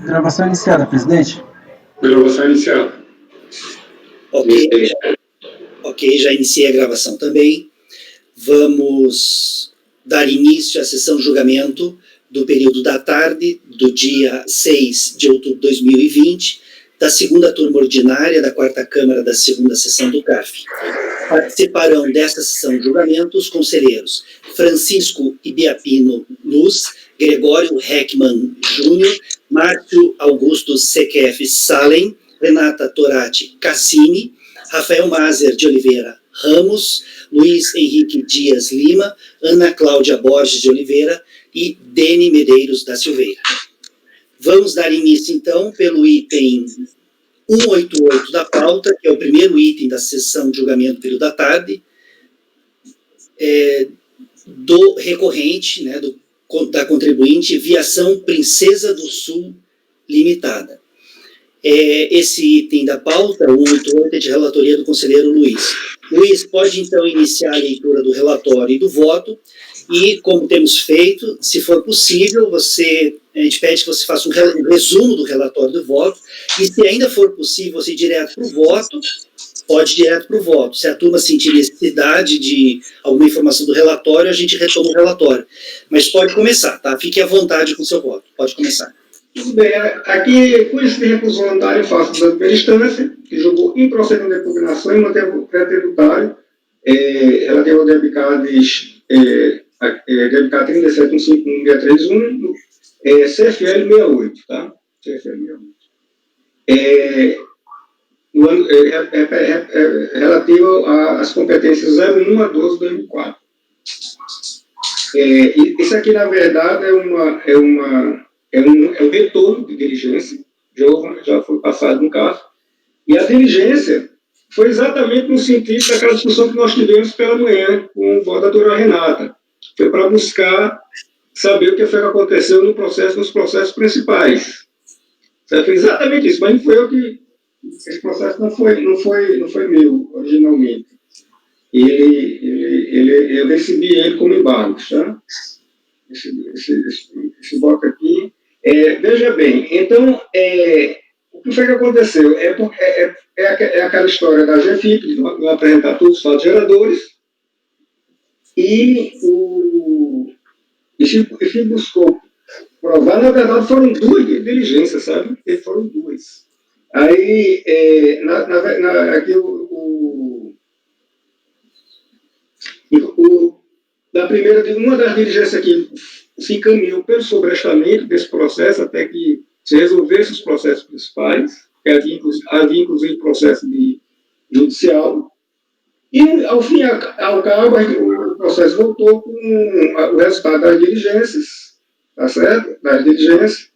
Gravação iniciada, presidente. Gravação iniciada. Ok, já iniciei a gravação também. Vamos dar início à sessão de julgamento do período da tarde do dia 6 de outubro de 2020, da segunda turma ordinária da quarta Câmara da segunda sessão do CARF. Participarão desta sessão de julgamento os conselheiros Francisco Ibiapino Luz, Gregório Heckman Júnior, Márcio Augusto Sequef Salem, Renata Torati Cassini, Rafael Mazer de Oliveira Ramos, Luiz Henrique Dias Lima, Ana Cláudia Borges de Oliveira e Dene Medeiros da Silveira. Vamos dar início, então, pelo item 188 da pauta, que é o primeiro item da sessão de julgamento do período da tarde, do recorrente, né, da contribuinte Viação Princesa do Sul Limitada. Esse item da pauta, o 188, é de relatoria do conselheiro Luiz. Luiz, pode então iniciar a leitura do relatório e do voto, e como temos feito, se for possível, a gente pede que você faça um resumo do relatório do voto, e se ainda for possível você ir direto para o voto, pode ir direto para o voto. Se a turma sentir necessidade de alguma informação do relatório, a gente retoma o relatório. Mas pode começar, tá? Fique à vontade com o seu voto. Pode começar. Tudo bem. Aqui, por isso de recurso voluntário, faço da primeira instância, que julgou improcedente a impugnação e manteve o pré-tributário relativo ao DEBCAD 37.151.631, CFL 68, tá? CFL 68. Relativo às competências 01 a 12 de 2004. Isso aqui, na verdade, é um retorno de diligência, já foi passado no caso, e a diligência foi exatamente no sentido daquela discussão que nós tivemos pela manhã com o voto da doutora Renata. Foi para buscar saber o que foi que aconteceu nos processos principais. Foi exatamente isso, mas não foi eu que... Esse processo não foi meu, originalmente. Eu recebi ele como embargos, tá? Esse bloco aqui. Veja bem, então, o que foi que aconteceu? É aquela história da GFIP, de não apresentar todos os fatos geradores, e se buscou provar, na verdade, foram duas diligências, sabe? Foram duas. Aí, aqui da primeira, uma das diligências aqui se encaminhou pelo sobrestamento desse processo até que se resolvesse os processos principais, que havia inclusive processo judicial, e ao fim e ao cabo o processo voltou com o resultado das diligências, tá certo? Das diligências,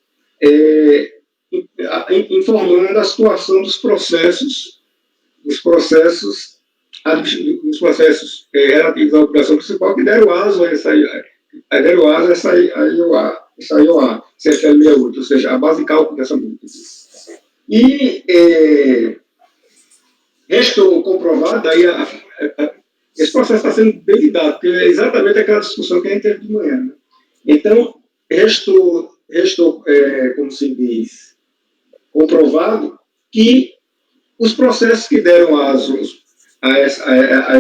informando a situação dos processos relativos à operação principal, que deram aso a essa IOA, CFL 68, ou seja, a base de cálculo dessa multa. E restou comprovado, aí esse processo está sendo bem lidado, porque é exatamente aquela discussão que a gente teve de manhã. Né? Então, restou como se diz, comprovado que os processos que deram aso a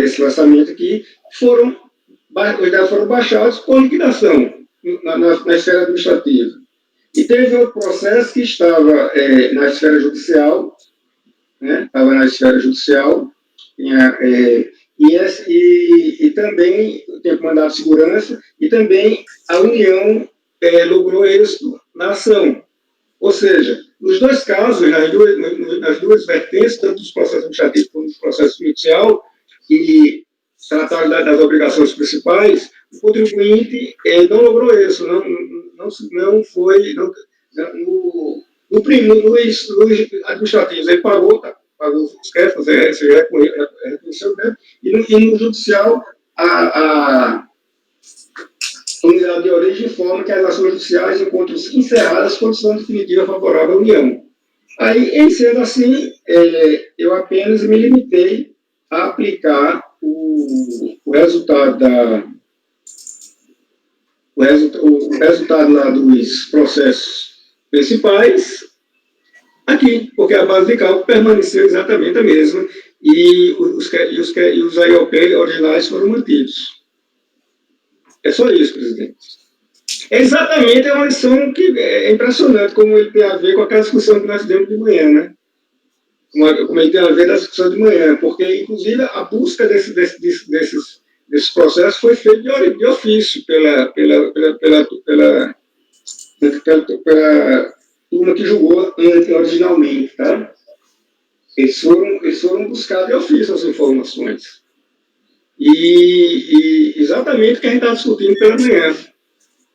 esse lançamento aqui foram baixados com liquidação na esfera administrativa. E teve outro processo que estava na esfera judicial, né? Estava na esfera judicial, e também o tempo mandado de segurança, e também a União logrou êxito na ação. Ou seja, nos dois casos, nas duas vertentes, tanto dos processos administrativos como dos processos judicial, que trataram das obrigações principais, o contribuinte não logrou isso, não foi... No administrativo, ele pagou os créditos, você reconheceu, né? E no judicial, a unidade de origem informa que as ações judiciais encontram-se encerradas condição definitiva favorável à União. Aí, em sendo assim, eu apenas me limitei a aplicar o resultado lá dos processos principais aqui, porque a base de cálculo permaneceu exatamente a mesma e os IOP originais foram mantidos. É só isso, presidente. Exatamente, é uma lição que é impressionante como ele tem a ver com aquela discussão que nós tivemos de manhã, né? Como ele tem a ver com a discussão de manhã, porque, inclusive, a busca desses processos foi feita de ofício pela turma que julgou originalmente, tá? Eles foram buscar de ofício as informações. E exatamente o que a gente está discutindo pela manhã.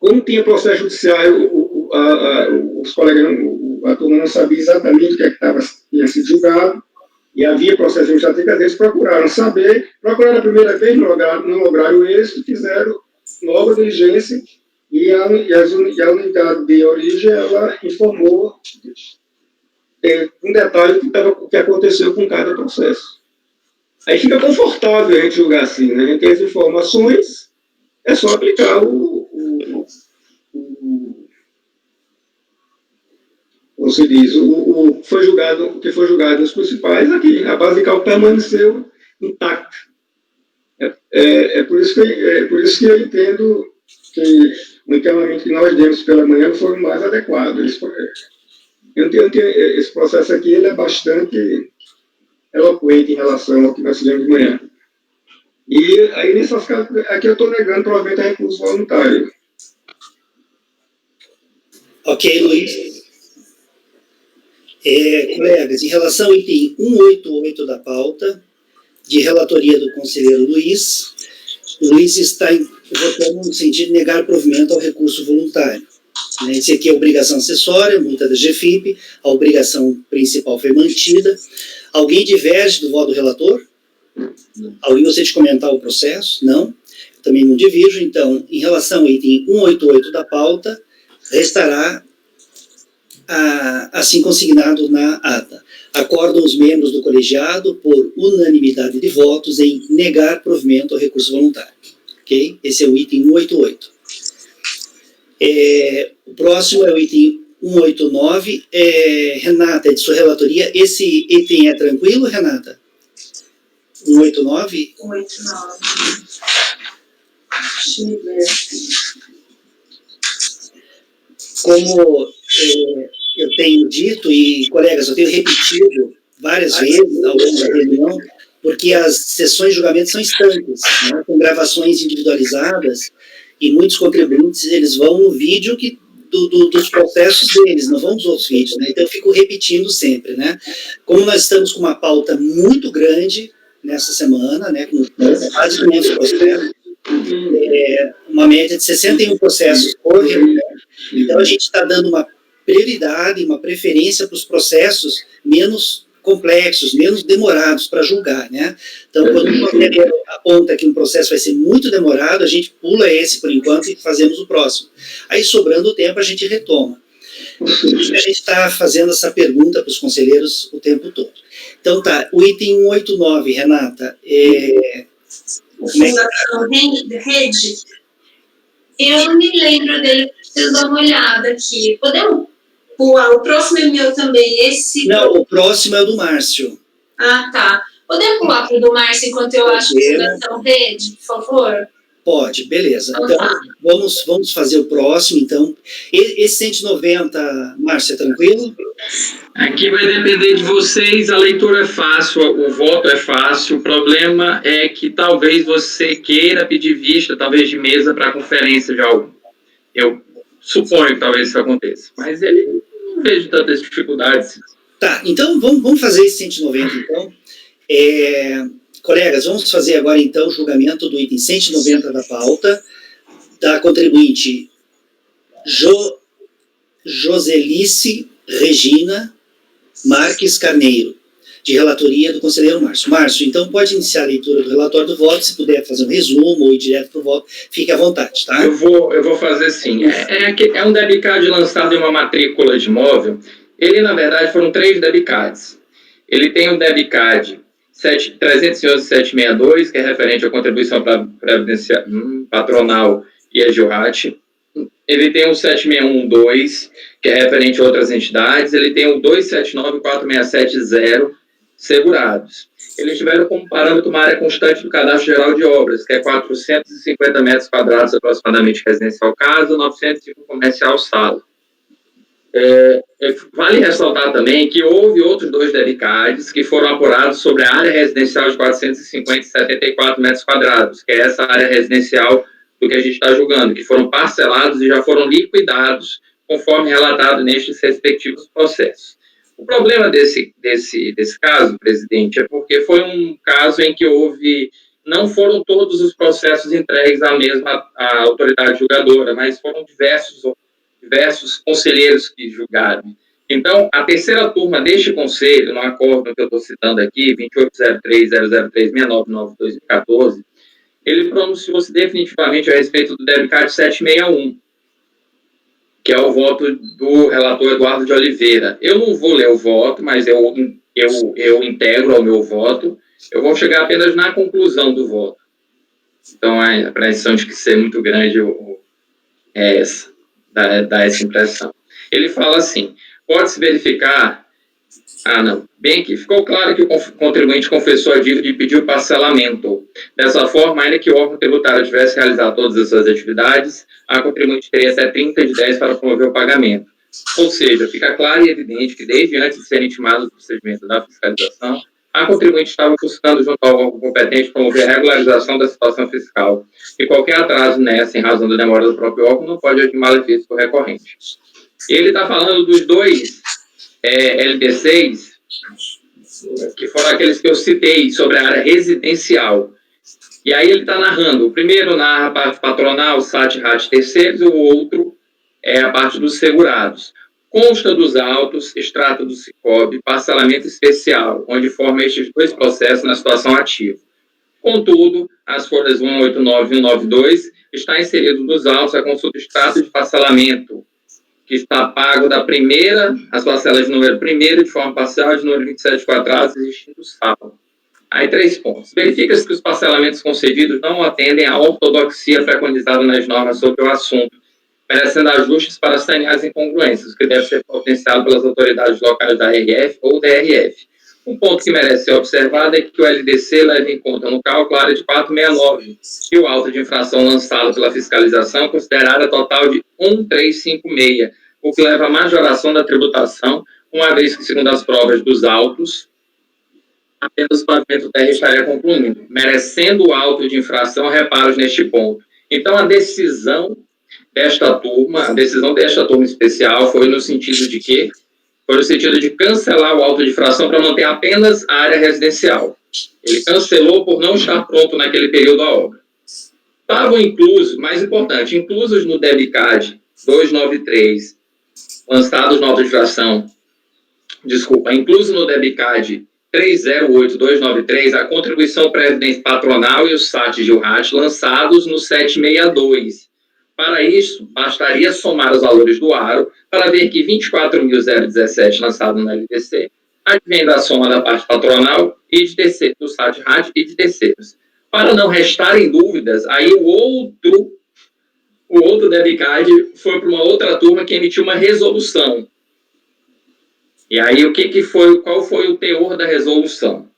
Como tinha processo judiciário, os colegas, a turma não sabia exatamente o que é que tinha sido julgado, e havia processo administrativo, eles procuraram saber, procuraram a primeira vez, não lograram o êxito, fizeram nova diligência, e a unidade de origem, ela informou um detalhe que aconteceu com cada processo. Aí fica confortável a gente julgar assim, né? A gente tem as informações, é só aplicar como se diz, o que foi julgado nos principais aqui. A base de cálculo permaneceu intacta. É por isso que eu entendo que o encaminhamento que nós demos pela manhã foi o mais adequado. Esse processo aqui ele é bastante eloquente em relação ao que nós fizemos de manhã. E aí, nessas casos, aqui eu estou negando provavelmente a recurso voluntário. Ok, Luiz. Colegas, em relação ao item 188 da pauta, de relatoria do conselheiro Luiz está votando no sentido de negar provimento ao recurso voluntário. Esse aqui é a obrigação acessória, multa da GFIP, a obrigação principal foi mantida. Alguém diverge do voto do relator? Alguém gostaria de comentar o processo? Não? Eu também não divirjo. Então, em relação ao item 188 da pauta, restará assim consignado na ata. Acordam os membros do colegiado por unanimidade de votos em negar provimento ao recurso voluntário. Ok? Esse é o item 188. O próximo é o item 189. Renata, é de sua relatoria. Esse item é tranquilo, Renata? 189? 189. Deixa eu ver. Como eu tenho dito, e colegas, eu tenho repetido várias vezes ao longo da reunião, porque as sessões de julgamento são estanques, né, com gravações individualizadas, e muitos contribuintes eles vão no vídeo dos processos deles, não vão nos outros vídeos, né? Então eu fico repetindo sempre, né? Como nós estamos com uma pauta muito grande nessa semana, né, com quase 500 processos, uma média de 61 processos por reunião, então a gente está dando uma prioridade, uma preferência para os processos menos complexos, menos demorados para julgar, né? Então, quando o conselheiro aponta que um processo vai ser muito demorado, a gente pula esse por enquanto e fazemos o próximo. Aí, sobrando o tempo, a gente retoma. A gente está fazendo essa pergunta para os conselheiros o tempo todo. Então, tá, o item 189, Renata, Fundação Rede, eu não me lembro dele, preciso dar uma olhada aqui. Podemos pular? O próximo é meu também. Não, o próximo é o do Márcio. Ah, tá. Podemos pular para o do Márcio enquanto eu acho a Fundação Rede, por favor? Pode, beleza. Então, vamos fazer o próximo, então. Esse 190, Márcio, é tranquilo? Aqui vai depender de vocês, a leitura é fácil, o voto é fácil, o problema é que talvez você queira pedir vista, talvez de mesa para conferência de algo. Eu suponho que talvez isso aconteça, mas ele não vejo tantas dificuldades. Tá, então vamos fazer esse 190, então. Colegas, vamos fazer agora, então, o julgamento do item 190 da pauta, da contribuinte Joselice Regina Marques Carneiro, de relatoria do conselheiro Márcio. Márcio, então pode iniciar a leitura do relatório do voto, se puder fazer um resumo ou ir direto para o voto, fique à vontade, tá? Eu vou fazer sim. É um debicad lançado em uma matrícula de imóvel. Ele, na verdade, foram 3 debicads. Ele tem o debicad 311.762, que é referente à contribuição patronal e a GIORAT, ele tem o 7612, que é referente a outras entidades, ele tem o 279 e 4670 segurados. Eles tiveram como parâmetro uma área constante do Cadastro Geral de Obras, que é 450 metros quadrados aproximadamente residencial casa, 905 comercial sala. Vale ressaltar também que houve outros 2 DEBICADs que foram apurados sobre a área residencial de 450 e 74 metros quadrados, que é essa área residencial do que a gente está julgando, que foram parcelados e já foram liquidados, conforme relatado nestes respectivos processos. O problema desse caso, presidente, é porque foi um caso em que não foram todos os processos entregues à autoridade julgadora, mas foram diversos conselheiros que julgaram. Então, a terceira turma deste conselho, no acordo que eu estou citando aqui, 2803.003.699/2014, ele pronunciou-se definitivamente a respeito do DEBICAD 761, que é o voto do relator Eduardo de Oliveira. Eu não vou ler o voto, mas eu integro ao meu voto. Eu vou chegar apenas na conclusão do voto. Então, a impressão de que ser muito grande é essa, dá essa impressão. Ele fala assim, pode-se verificar... Bem aqui, ficou claro que o contribuinte confessou a dívida e pediu parcelamento. Dessa forma, ainda que o órgão tributário tivesse realizado todas as suas atividades, a contribuinte teria até 30/10 para promover o pagamento. Ou seja, fica claro e evidente que desde antes de ser intimado o procedimento da fiscalização, a contribuinte estava buscando junto ao órgão competente promover a regularização da situação fiscal. E qualquer atraso nessa, em razão da demora do próprio órgão, não pode admitir malefício por recorrente. Ele está falando dos 2 LD6, que foram aqueles que eu citei sobre a área residencial. E aí ele está narrando. O primeiro narra a parte patronal, SAT, RAT, terceiros, o outro é a parte dos segurados. Consta dos autos, extrato do Sicob, parcelamento especial, onde forma estes 2 processos na situação ativa. Contudo, as folhas 189 e 192 está inserido nos autos a consulta extrato de parcelamento, que está pago da primeira, as parcelas de número 1º de forma parcial de número 27 quadrados, existindo saldo. Aí 3 pontos. Verifica-se que os parcelamentos concedidos não atendem à ortodoxia preconizada nas normas sobre o assunto, merecendo ajustes para sanear as incongruências, que deve ser potenciado pelas autoridades locais da RF ou DRF. Um ponto que merece ser observado é que o LDC leva em conta no cálculo a área de 469 e o auto de infração lançado pela fiscalização considerada total de 1356, o que leva à majoração da tributação, uma vez que, segundo as provas dos autos, apenas o pavimento terra estaria concluindo, merecendo o auto de infração reparos neste ponto. Então, a decisão desta turma especial foi no sentido de quê? Foi no sentido de cancelar o auto de infração para manter apenas a área residencial. Ele cancelou por não estar pronto naquele período da obra. Estavam inclusos, mais importante, inclusos no DEBICAD 293, lançados no auto de infração, incluso no DEBICAD 308293, a contribuição previdência patronal e o SAT e o RAT lançados no 762. Para isso, bastaria somar os valores do aro para ver que 24.017 lançado no LDC advém da soma da parte patronal e de terceiros, do SAT, RAT e de terceiros. Para não restarem dúvidas, aí o outro DEBICAD foi para uma outra turma que emitiu uma resolução. E aí qual foi o teor da resolução?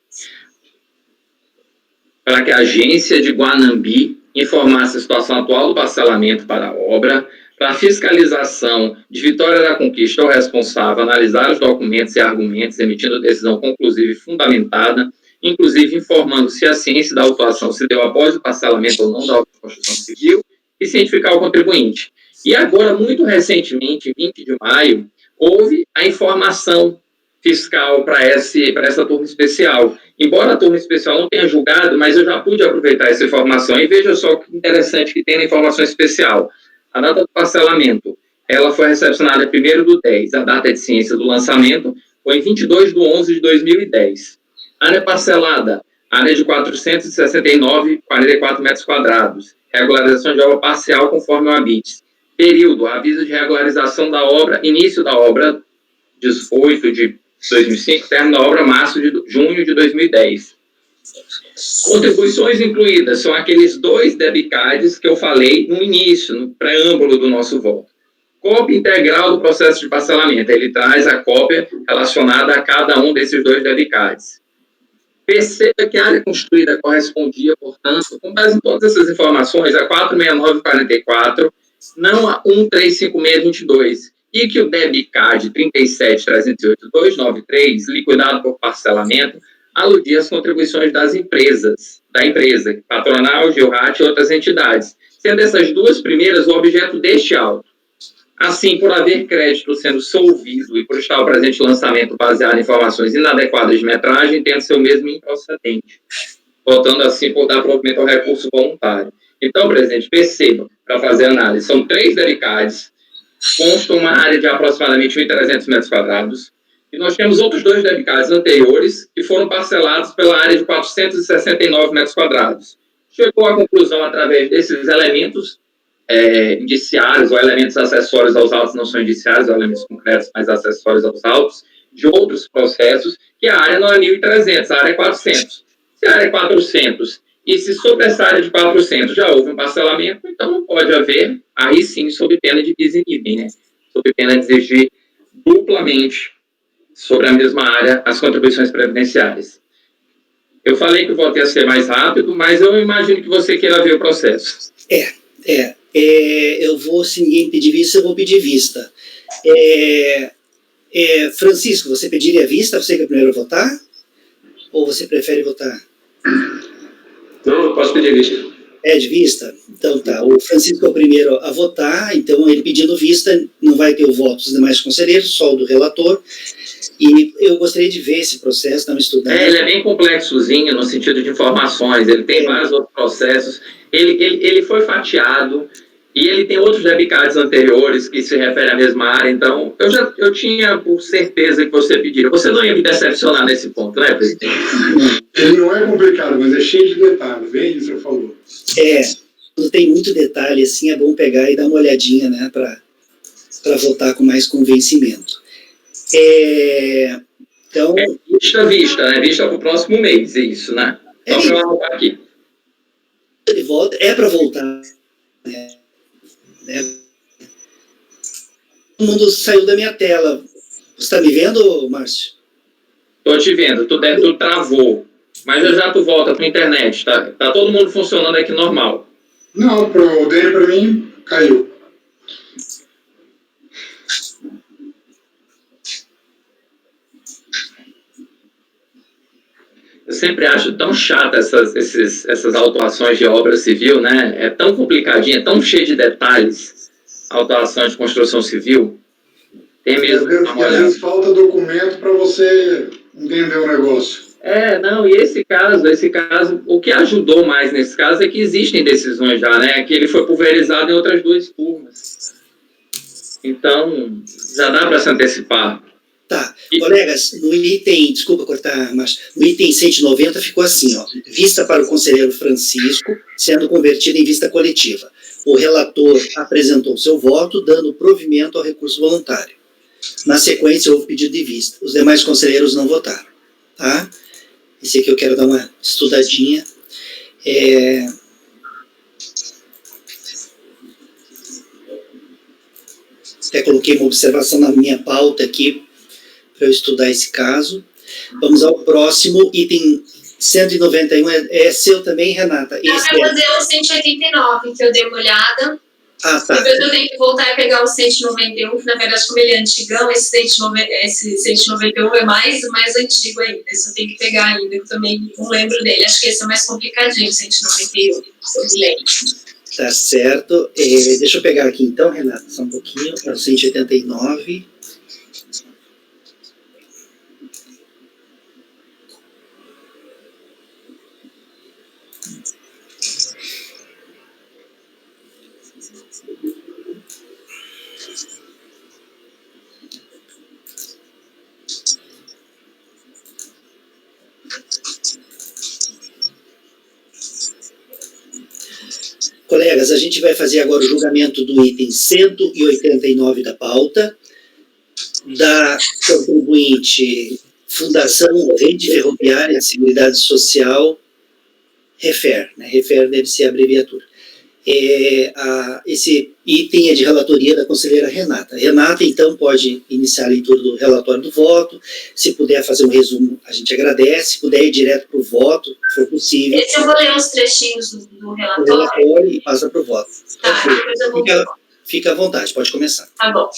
Para que a agência de Guanambi informasse a situação atual do parcelamento para a obra, para a fiscalização de Vitória da Conquista, o responsável analisar os documentos e argumentos, emitindo decisão conclusiva e fundamentada, inclusive informando se a ciência da autuação se deu após o parcelamento ou não da construção civil, e cientificar o contribuinte. E agora, muito recentemente, 20 de maio, houve a informação fiscal para essa turma especial. Embora a turma especial não tenha julgado, mas eu já pude aproveitar essa informação. E veja só que interessante que tem na informação especial. A data do parcelamento, ela foi recepcionada 1º/10. A data de ciência do lançamento foi em 22/11/2010. Área parcelada, área de 469,44 metros quadrados. Regularização de obra parcial conforme o ABITS. Período, aviso de regularização da obra, início da obra, 18 de 2005, término da obra, junho de 2010. Contribuições incluídas são aqueles 2 debit-cards que eu falei no início, no preâmbulo do nosso voto. Cópia integral do processo de parcelamento. Ele traz a cópia relacionada a cada um desses 2 debit-cards. Perceba que a área construída correspondia, portanto, com base em todas essas informações, a 46944, não a 13562, e que o debit-card 37308-293, liquidado por parcelamento, aludia às contribuições da empresa, patronal, Gilrat e outras entidades, sendo essas 2 primeiras o objeto deste auto. Assim, por haver crédito sendo solvido e por estar o presente lançamento baseado em informações inadequadas de metragem, entende ser o mesmo improcedente, votando assim por dar provimento ao recurso voluntário. Então, presidente, perceba, para fazer análise, são 3 debit-cards, constam uma área de aproximadamente 1.300 metros quadrados, e nós temos outros 2 debit-cards anteriores que foram parcelados pela área de 469 metros quadrados. Chegou à conclusão, através desses elementos indiciários ou elementos acessórios aos autos, não são indiciários ou elementos concretos, mas acessórios aos autos, de outros processos, que a área não é 1.300, a área é 400. Se a área é 400 e se sobre essa área de 400 já houve um parcelamento, então não pode haver, aí sim, sob pena de bis in idem, né? Sob pena de exigir duplamente sobre a mesma área as contribuições previdenciárias. Eu falei que o voto ia ser mais rápido, mas eu imagino que você queira ver o processo. Eu vou, se ninguém pedir vista, eu vou pedir vista. Francisco, você pediria vista? Você que é o primeiro a votar? Ou você prefere votar? Não, eu posso pedir vista. De vista? Então tá. O Francisco é o primeiro a votar, então ele pedindo vista, não vai ter o voto dos demais conselheiros, só o do relator. E eu gostaria de ver esse processo, dar uma estudada. Ele é bem complexozinho no sentido de informações, ele tem vários outros processos, ele foi fatiado, e ele tem outros debit-cards anteriores que se referem à mesma área, então eu tinha por certeza que você pediria. Você não ia me decepcionar nesse ponto, né, presidente? Ele não é complicado, mas é cheio de detalhes, bem isso que você falou. Quando tem muito detalhe, assim, é bom pegar e dar uma olhadinha, né, para votar com mais convencimento. Então... Vista, né? Vista para o próximo mês, isso, né? Só para eu anotar aqui. Ele volta, para voltar, né? Todo mundo saiu da minha tela. Você está me vendo, Márcio? Estou te vendo, tu travou. Mas já tu volta para a internet, tá todo mundo funcionando aqui normal. Não, o dele para mim caiu. Eu sempre acho tão chata essas autuações de obra civil, né? É tão complicadinha, é tão cheio de detalhes, autuações de construção civil. Tem mesmo que dar uma olhada. Às vezes falta documento para você entender o negócio. E esse caso, o que ajudou mais nesse caso é que existem decisões já, né? Que ele foi pulverizado em outras 2 turmas. Então, já dá para se antecipar. Tá, colegas, no item, desculpa cortar, mas no item 190 ficou assim, ó, vista para o conselheiro Francisco, sendo convertida em vista coletiva. O relator apresentou seu voto, dando provimento ao recurso voluntário. Na sequência, houve pedido de vista. Os demais conselheiros não votaram, tá? Esse aqui eu quero dar uma estudadinha. Até coloquei uma observação na minha pauta aqui, para eu estudar esse caso. Vamos ao próximo, item 191, é seu também, Renata? Dá para fazer o 189, que eu dei uma olhada. Tá. Depois eu tenho que voltar e pegar o 191, que na verdade, como ele é antigão, esse 191 é mais antigo ainda. Esse eu tenho que pegar ainda, que eu também não lembro dele. Acho que esse é mais complicadinho, 191, eu me lembro. Tá certo. Deixa eu pegar aqui então, Renata, só um pouquinho, é o 189. Colegas, a gente vai fazer agora o julgamento do item 189 da pauta, da contribuinte Fundação Rede Ferroviária de Seguridade Social, REFER, né? REFER deve ser a abreviatura. Esse item é de relatoria da conselheira Renata. Renata, então, pode iniciar a leitura do relatório do voto. Se puder fazer um resumo, a gente agradece. Se puder ir direto para o voto, se for possível. Esse eu vou ler uns trechinhos do relatório. O relatório e passa para o voto. Tá, depois eu vou... Fica à vontade, pode começar. Tá bom.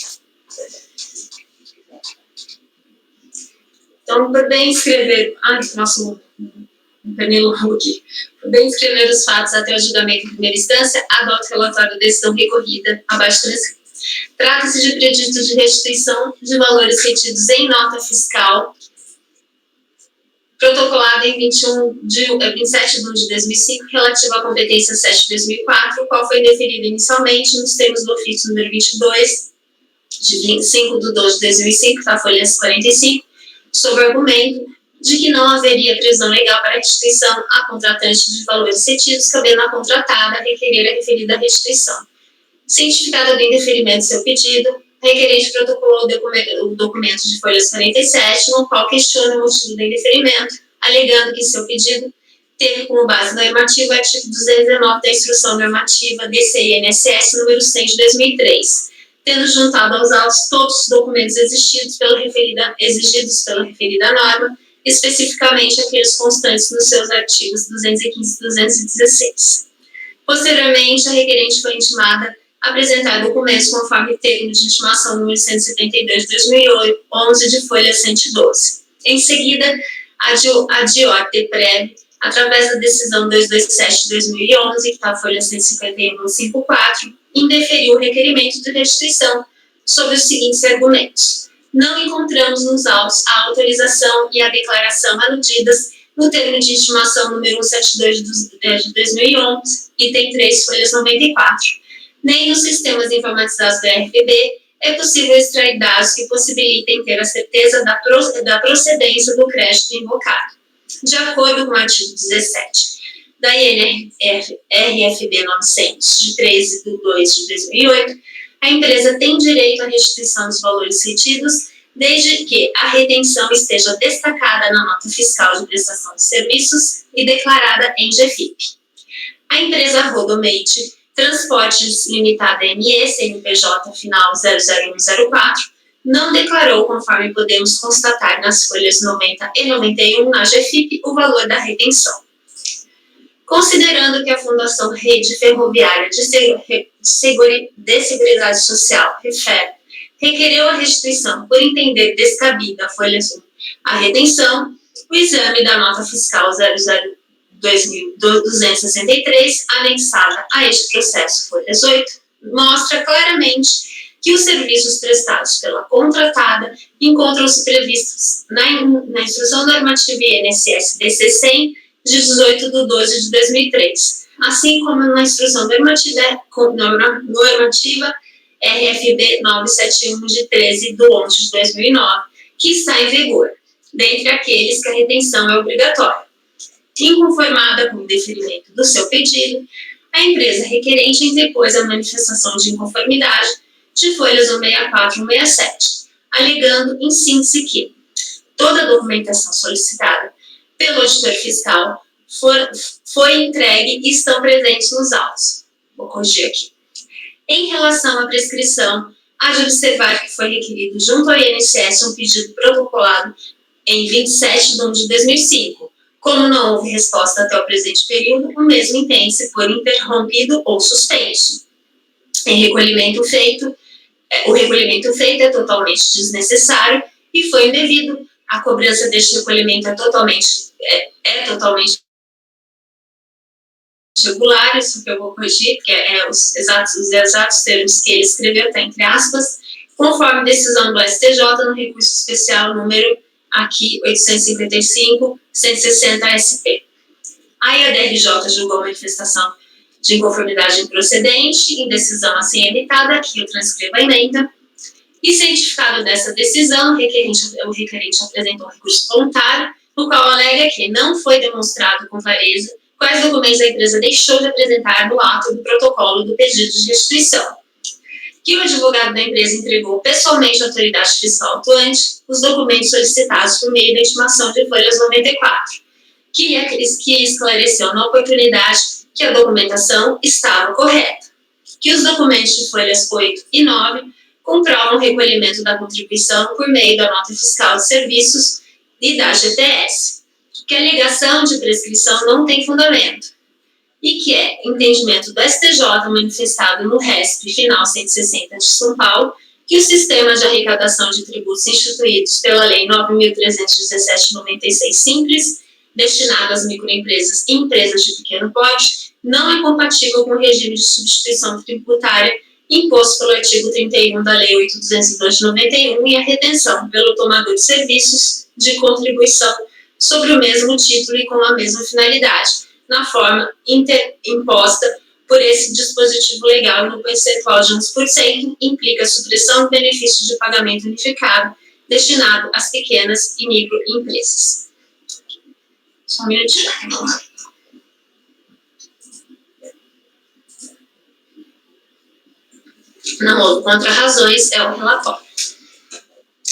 Então, por bem escrever... nossa, um pernilongo aqui. Por bem escrever os fatos até o julgamento em primeira instância, adota o relatório da decisão recorrida abaixo transcrito. Trata-se de pedido de restituição de valores retidos em nota fiscal protocolada em 27 de 1 de 2005, relativa à competência 7 de 2004, o qual foi deferido inicialmente nos termos do ofício número 22, de 25 de 12 de 2005, da folha 45, sob o argumento de que não haveria previsão legal para a restituição a contratante de valores retidos, cabendo à contratada requerer a referida restituição. Cientificada do indeferimento do seu pedido, a requerente protocolou o documento de folhas 47, no qual questiona o motivo do indeferimento, alegando que seu pedido teve como base normativa o artigo 219 da Instrução Normativa DCI-NSS número 100 de 2003, tendo juntado aos autos todos os documentos exigidos pela referida norma, especificamente aqueles constantes nos seus artigos 215 e 216. Posteriormente, a requerente foi intimada a apresentar documentos conforme termo de intimação número 172 de 2011 de folha 112. Em seguida, a DIOR-DEPREV, através da decisão 227 de 2011, que está a folha 151.54, indeferiu o requerimento de restituição sobre os seguintes argumentos. Não encontramos nos autos a autorização e a declaração aludidas no termo de intimação número 172 de 2011, item 3, folhas 94. Nem nos sistemas informatizados do RPB é possível extrair dados que possibilitem ter a certeza da procedência do crédito invocado. De acordo com o artigo 17 da RFB 900, de 13 de 2 de 2008, a empresa tem direito à restituição dos valores retidos, desde que a retenção esteja destacada na nota fiscal de prestação de serviços e declarada em GFIP. A empresa Rodomate Transportes Limitada ME, CNPJ final 00104, não declarou, conforme podemos constatar nas folhas 90 e 91 na GFIP, o valor da retenção. Considerando que a Fundação Rede Ferroviária de Seguridade Social, REFER, requereu a restituição por entender descabida a retenção, o exame da nota fiscal 00263, anexada a este processo, folhas 8, mostra claramente que os serviços prestados pela contratada encontram-se previstos na Instrução Normativa INSS DC 100, de 18 de 12 de 2003, assim como na Instrução Normativa RFB 971, de 13 de 11 de 2009, que está em vigor, dentre aqueles que a retenção é obrigatória. Inconformada com o deferimento do seu pedido, a empresa requerente interpôs a manifestação de inconformidade de folhas 164 e 167, alegando, em síntese, que toda a documentação solicitada pelo auditor fiscal foi entregue e estão presentes nos autos. Vou corrigir aqui. Em relação à prescrição, há de observar que foi requerido junto ao INSS um pedido protocolado em 27 de 1 de 2005. Como não houve resposta até o presente período, o mesmo entende-se por interrompido ou suspenso. O recolhimento feito é totalmente desnecessário e foi indevido. A cobrança deste recolhimento é totalmente regular, isso que eu vou corrigir, porque os exatos termos que ele escreveu, está entre aspas, conforme decisão do STJ no recurso especial número aqui 855-160 SP. A IADRJ julgou a manifestação de inconformidade improcedente, em decisão assim editada, aqui eu transcrevo a emenda, e cientificado dessa decisão, o requerente apresentou um recurso voluntário, no qual alega que não foi demonstrado com clareza quais documentos a empresa deixou de apresentar no ato do protocolo do pedido de restituição. que o advogado da empresa entregou pessoalmente à autoridade fiscal atuante os documentos solicitados por meio da intimação de folhas 94, que esclareceu na oportunidade que a documentação estava correta, que os documentos de folhas 8 e 9 comprovam o recolhimento da contribuição por meio da nota fiscal de serviços e da GTS, que a alegação de prescrição não tem fundamento, e que é entendimento do STJ manifestado no RESP final 160 de São Paulo, que o sistema de arrecadação de tributos instituídos pela Lei 9.317/96 simples, destinado às microempresas e empresas de pequeno porte, não é compatível com o regime de substituição tributária imposto pelo artigo 31 da Lei 8.202 de 91 e a retenção pelo tomador de serviços de contribuição sobre o mesmo título e com a mesma finalidade, na forma imposta por esse dispositivo legal no percentual de 11%, implica a supressão do benefício de pagamento unificado destinado às pequenas e microempresas. Só um minutinho, vamos lá. Não houve contra-razões, é o relatório.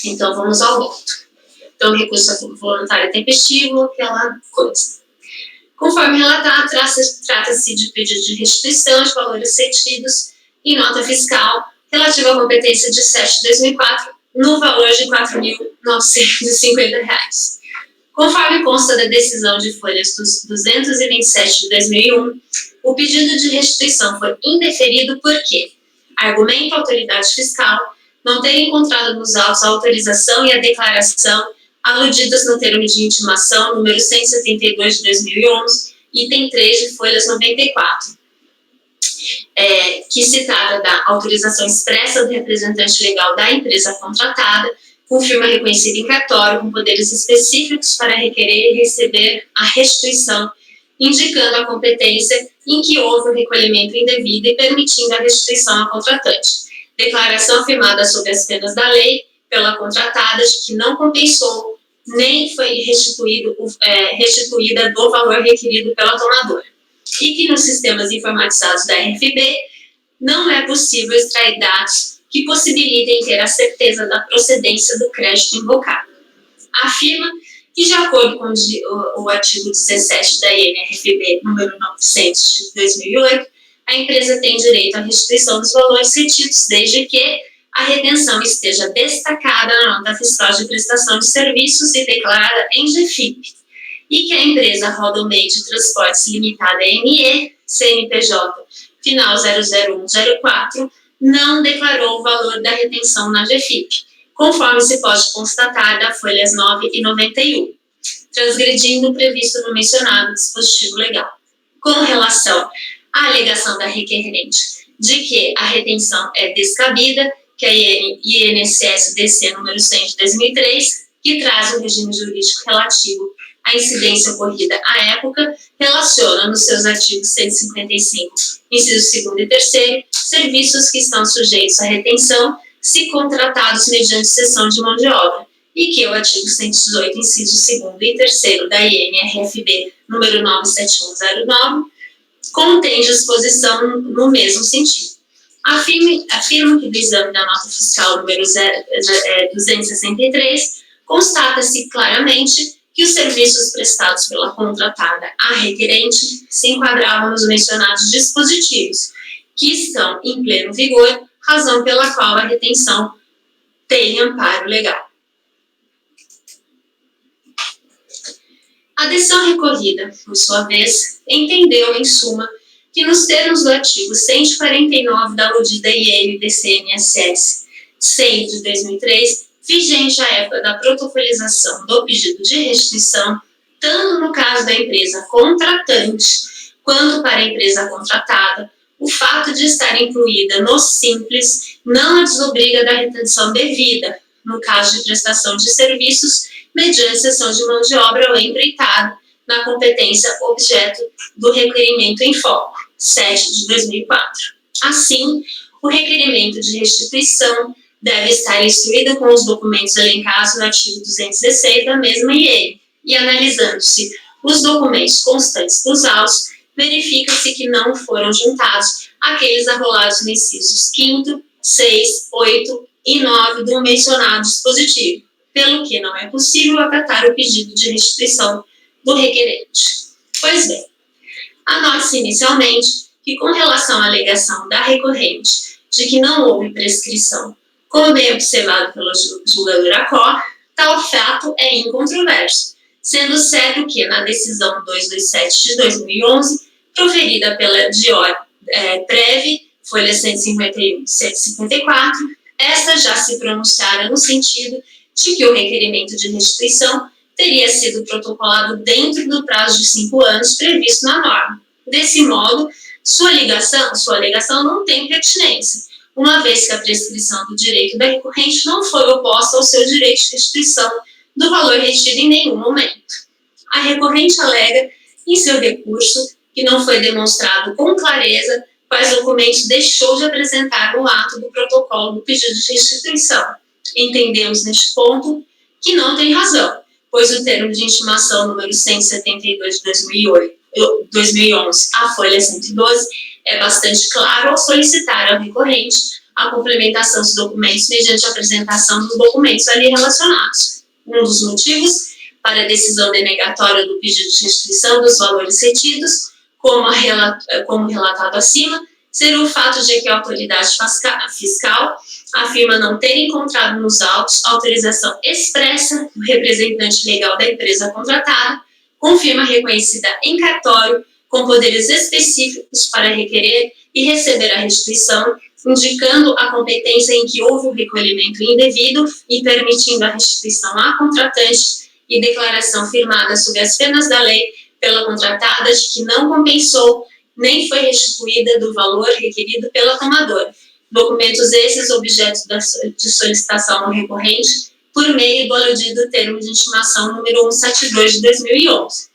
Então, vamos ao voto. Então, recurso voluntário tempestivo, aquela coisa. Conforme relatado, trata-se de pedido de restituição de valores cedidos em nota fiscal relativa à competência de 7 de 2004, no valor de R$ 4.950. Conforme consta da decisão de folhas 227 de 2001, o pedido de restituição foi indeferido porque argumenta a autoridade fiscal não ter encontrado nos autos a autorização e a declaração aludidas no termo de intimação número 172 de 2011, item 3 de folhas 94, que se trata da autorização expressa do representante legal da empresa contratada, com firma reconhecida em cartório, com poderes específicos para requerer e receber a restituição, indicando a competência em que houve o recolhimento indevido e permitindo a restituição ao contratante. Declaração firmada sob as penas da lei pela contratada de que não compensou nem foi restituída do valor requerido pela tomadora. E que nos sistemas informatizados da RFB não é possível extrair dados que possibilitem ter a certeza da procedência do crédito invocado. Afirma que, de acordo com o artigo 17 da INRFB, número 900 de 2008, a empresa tem direito à restituição dos valores retidos, desde que a retenção esteja destacada na nota fiscal de prestação de serviços e declarada em GFIP, e que a empresa Rodo Meio de Transportes Limitada ME, CNPJ, final 00104, não declarou o valor da retenção na GFIP, conforme se pode constatar da folhas 9 e 91, transgredindo o previsto no mencionado dispositivo legal. Com relação à alegação da requerente de que a retenção é descabida, que é a INSS-DC número 100 de 2003, que traz o regime jurídico relativo à incidência ocorrida à época, relaciona nos seus artigos 155, incisos 2º e 3º, serviços que estão sujeitos à retenção se contratados mediante cessão de mão de obra, e que o artigo 118, incisos 2º e 3º da INRFB número 97109, contém disposição no mesmo sentido. Afirma que do exame da nota fiscal número 263, constata-se claramente que os serviços prestados pela contratada à requerente se enquadravam nos mencionados dispositivos, que estão em pleno vigor, razão pela qual a retenção tem amparo legal. A decisão recorrida, por sua vez, entendeu, em suma, que nos termos do artigo 149 da aludida IN-DCNSS 100 de 2003, vigente à época da protocolização do pedido de restituição, tanto no caso da empresa contratante, quanto para a empresa contratada, o fato de estar incluída no simples não a desobriga da retenção devida, no caso de prestação de serviços, mediante cessão de mão de obra ou empreitada, na competência objeto do requerimento em foco, 7 de 2004. Assim, o requerimento de restituição deve estar instruído com os documentos elencados no artigo 216 da mesma IE, e analisando-se os documentos constantes dos autos, verifica-se que não foram juntados aqueles arrolados nos incisos 5º, 6, 8 e 9 do mencionado dispositivo, pelo que não é possível acatar o pedido de restituição do requerente. Pois bem, anote-se inicialmente que, com relação à alegação da recorrente de que não houve prescrição, como bem observado pelo julgador Acó, tal fato é incontroverso, sendo certo que, na decisão 227 de 2011, proferida pela Dior Preve, folha 151 e 154, esta já se pronunciara no sentido de que o requerimento de restituição teria sido protocolado dentro do prazo de 5 anos previsto na norma. Desse modo, sua alegação não tem pertinência, uma vez que a prescrição do direito da recorrente não foi oposta ao seu direito de restituição do valor retido em nenhum momento. A recorrente alega, em seu recurso, que não foi demonstrado com clareza quais documentos deixou de apresentar no ato do protocolo do pedido de restituição. Entendemos, neste ponto, que não tem razão, pois o termo de intimação número 172 de 2011, a folha 112, é bastante claro ao solicitar ao recorrente a complementação dos documentos mediante a apresentação dos documentos ali relacionados. Um dos motivos para a decisão denegatória do pedido de restituição dos valores retidos, como relatado acima, seria o fato de que a autoridade fiscal afirma não ter encontrado nos autos autorização expressa do representante legal da empresa contratada, com firma reconhecida em cartório, com poderes específicos para requerer e receber a restituição, indicando a competência em que houve o recolhimento indevido e permitindo a restituição à contratante, e declaração firmada sob as penas da lei pela contratada de que não compensou nem foi restituída do valor requerido pela tomadora. Documentos esses objeto de solicitação ao recorrente por meio do aludido termo de intimação número 172 de 2011.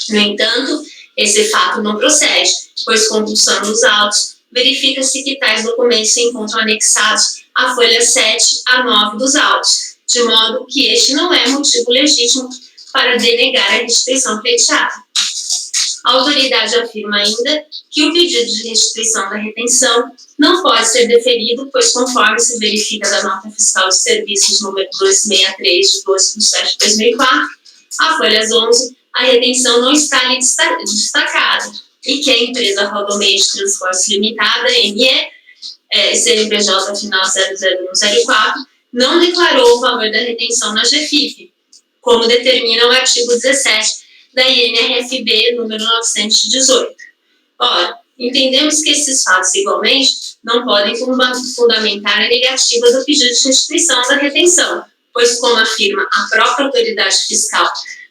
No entanto, esse fato não procede, pois, consultando os autos, verifica-se que tais documentos se encontram anexados à folha 7 a 9 dos autos, de modo que este não é motivo legítimo para denegar a restituição pleiteada. A autoridade afirma ainda que o pedido de restituição da retenção não pode ser deferido, pois, conforme se verifica da nota fiscal de serviços número 263 de 12 de 7 de 2004, a folhas 11, a retenção não está ali destacada, e que a empresa Rodomeio de Transportes Limitada, ME, CNPJ final 00104, não declarou o valor da retenção na GFIP, como determina o artigo 17 da INRFB número 918. Ora, entendemos que esses fatos, igualmente, não podem fundamentar a negativa do pedido de restituição da retenção, pois, como afirma a própria autoridade fiscal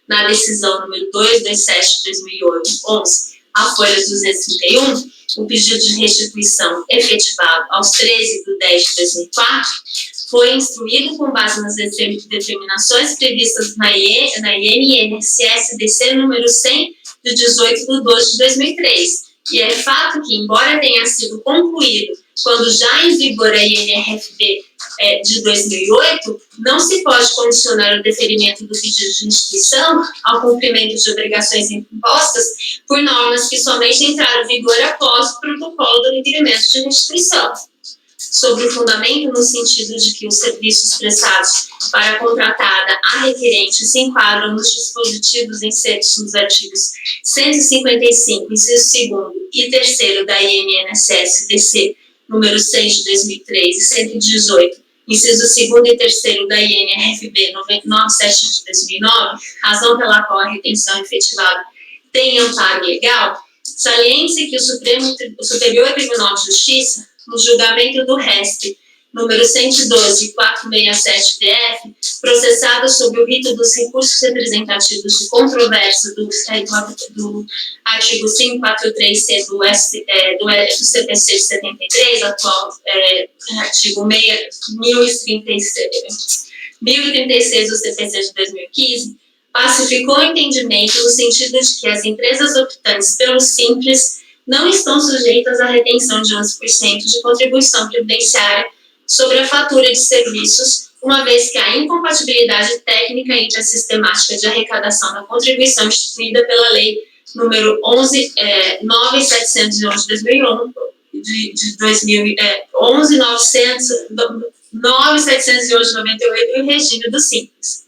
na decisão número 227 de 2011, a folha 231, o pedido de restituição efetivado aos 13 de 10 de 2004 foi instruído com base nas determinações previstas na INSS-DC número 100 de 18 de 12 de 2003. E é fato que, embora tenha sido concluído quando já em vigor a INRFB de 2008, não se pode condicionar o deferimento do pedido de restituição ao cumprimento de obrigações impostas por normas que somente entraram em vigor após o protocolo do requerimento de restituição. Sobre o fundamento no sentido de que os serviços prestados para a contratada a requerente se enquadram nos dispositivos insertos nos artigos 155, inciso 2º e 3º da INSS-DC número 6 de 2003 e 118, inciso 2º e 3º da INRFB 971 de 2009, razão pela qual a retenção efetivada tem amparo legal, saliente-se que o Superior Tribunal de Justiça, no julgamento do RESP, número 112.467-DF, processado sob o rito dos recursos representativos de controvérsia do artigo 543C do CPC de 73, atual artigo 1036 do CPC de 2015, pacificou o entendimento no sentido de que as empresas optantes pelo Simples não estão sujeitas à retenção de 11% de contribuição previdenciária sobre a fatura de serviços, uma vez que há incompatibilidade técnica entre a sistemática de arrecadação da contribuição instituída pela Lei número 9.711 de de 2011, 9.708 de 98 e o regime do Simples.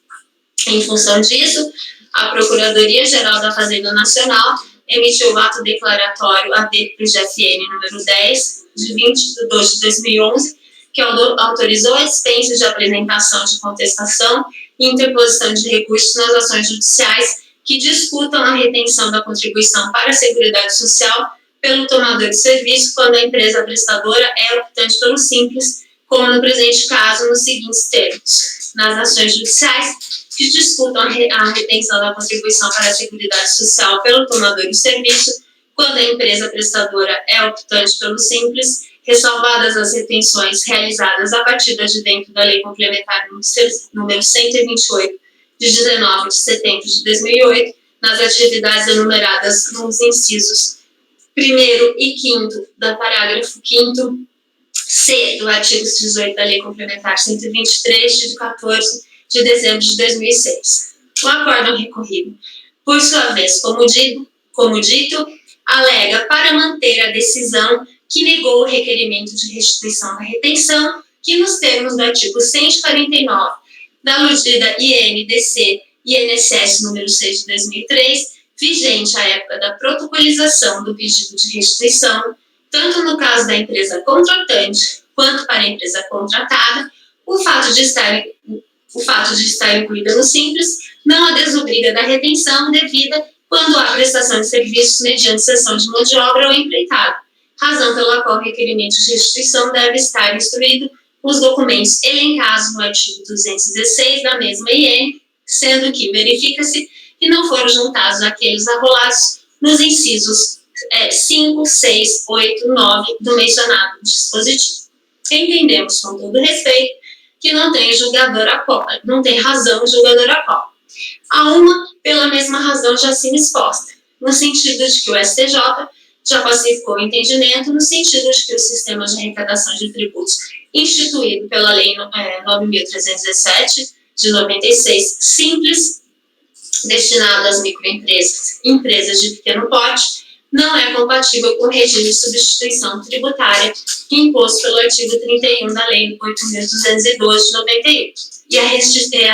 Em função disso, a Procuradoria-Geral da Fazenda Nacional emitiu o ato declaratório AD-PGFN número 10, de 20 de 2 de 2011, que autorizou a dispensa de apresentação de contestação e interposição de recursos nas ações judiciais que disputam a retenção da contribuição para a Seguridade Social pelo tomador de serviço quando a empresa prestadora é optante pelo Simples, como no presente caso, nos seguintes termos: nas ações judiciais que disputam a retenção da contribuição para a Seguridade Social pelo tomador de serviço quando a empresa prestadora é optante pelo Simples, ressalvadas as retenções realizadas a partir do advento da Lei Complementar número 128, de 19 de setembro de 2008, nas atividades enumeradas nos incisos 1º e 5º da parágrafo 5º C do artigo 18 da Lei Complementar 123, de 14 de dezembro de 2006. O acórdão recorrido, por sua vez, como dito, alega para manter a decisão que negou o requerimento de restituição da retenção, que nos termos do artigo 149 da aludida INDC INSS número 6 de 2003, vigente à época da protocolização do pedido de restituição, tanto no caso da empresa contratante quanto para a empresa contratada, o fato de estar incluída no Simples não a desobriga da retenção devida quando há prestação de serviços mediante cessão de mão de obra ou empreitada, razão pela qual o requerimento de restituição deve estar instruído os documentos elencados no artigo 216 da mesma IN, sendo que verifica-se que não foram juntados aqueles arrolados nos incisos 5, 6, 8, 9 do mencionado dispositivo. Entendemos, com todo respeito, que não tem razão julgador a qual. Há uma pela mesma razão já acima exposta, no sentido de que o STJ já pacificou o entendimento no sentido de que o sistema de arrecadação de tributos instituído pela Lei 9.317 de 96, simples, destinado às microempresas e empresas de pequeno porte, não é compatível com o regime de substituição tributária imposto pelo artigo 31 da Lei 8.212 de 91, e a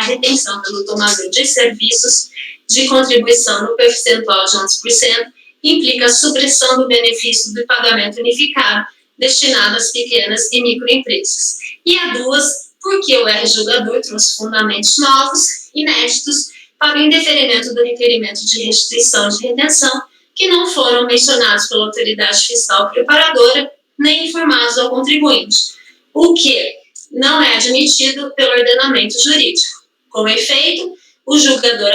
retenção pelo tomador de serviços de contribuição no percentual de 11% implica a supressão do benefício do pagamento unificado destinado às pequenas e microempresas. E a duas, porque o R-julgador trouxe fundamentos novos, inéditos, para o indeferimento do requerimento de restituição de retenção, que não foram mencionados pela autoridade fiscal preparadora, nem informados ao contribuinte, o que não é admitido pelo ordenamento jurídico. Com efeito, o julgador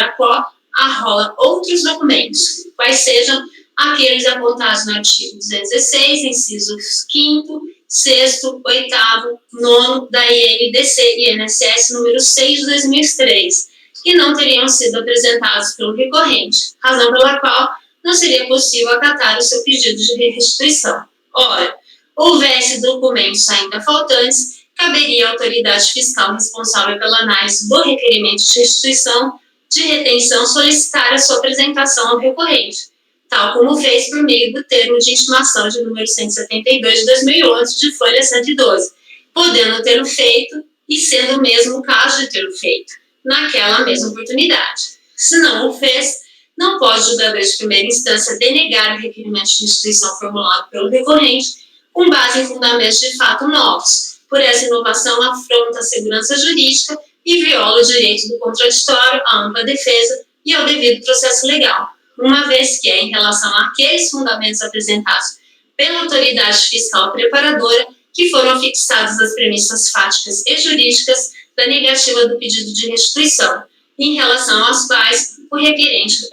arrola outros documentos, quais sejam aqueles apontados no artigo 216, incisos 5º, 6º, 8º, 9º da INDC e INSS número 6 de 2003, que não teriam sido apresentados pelo recorrente, razão pela qual não seria possível acatar o seu pedido de restituição. Ora, houvesse documentos ainda faltantes, caberia à autoridade fiscal responsável pela análise do requerimento de restituição de retenção solicitar a sua apresentação ao recorrente, tal como fez por meio do termo de intimação de número 172 de 2011 de folha 112, podendo tê-lo feito e sendo o mesmo caso de tê-lo feito, naquela mesma oportunidade. Se não o fez, não pode o julgador de primeira instância denegar o requerimento de restituição formulado pelo recorrente com base em fundamentos de fato novos. Por essa inovação, afronta a segurança jurídica e viola o direito do contraditório, à ampla defesa e ao devido processo legal, uma vez que é em relação àqueles fundamentos apresentados pela autoridade fiscal preparadora que foram fixadas as premissas fáticas e jurídicas da negativa do pedido de restituição, em relação aos quais o recorrente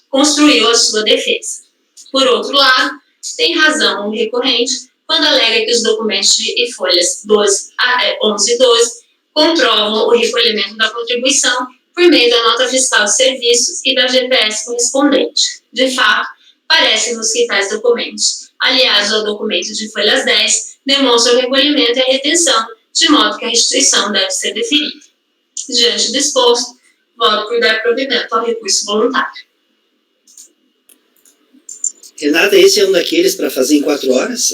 construiu a sua defesa. Por outro lado, tem razão o recorrente quando alega que os documentos de folhas 11 e 12 comprovam o recolhimento da contribuição por meio da nota fiscal de serviços e da GPS correspondente. De fato, parece-nos que tais documentos, aliados ao documento de folhas 10, demonstram o recolhimento e a retenção, de modo que a restituição deve ser deferida. Diante do exposto, voto por dar provimento ao recurso voluntário. Renata, esse é um daqueles para fazer em 4 horas?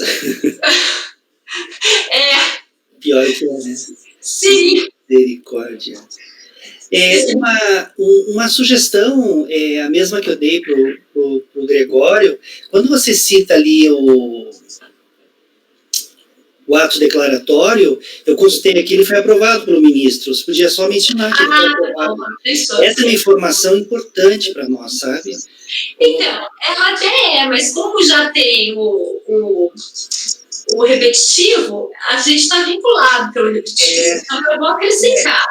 Pior que é, né? Sim. Misericórdia. Uma sugestão, a mesma que eu dei pro Gregório, quando você cita ali o ato declaratório, eu consultei aqui, ele foi aprovado pelo ministro, você podia só mencionar que ele foi aprovado. Essa é uma informação importante para nós, sabe? Então, ela até mas como já tem o repetitivo, a gente está vinculado pelo repetitivo. Então, eu vou acrescentar.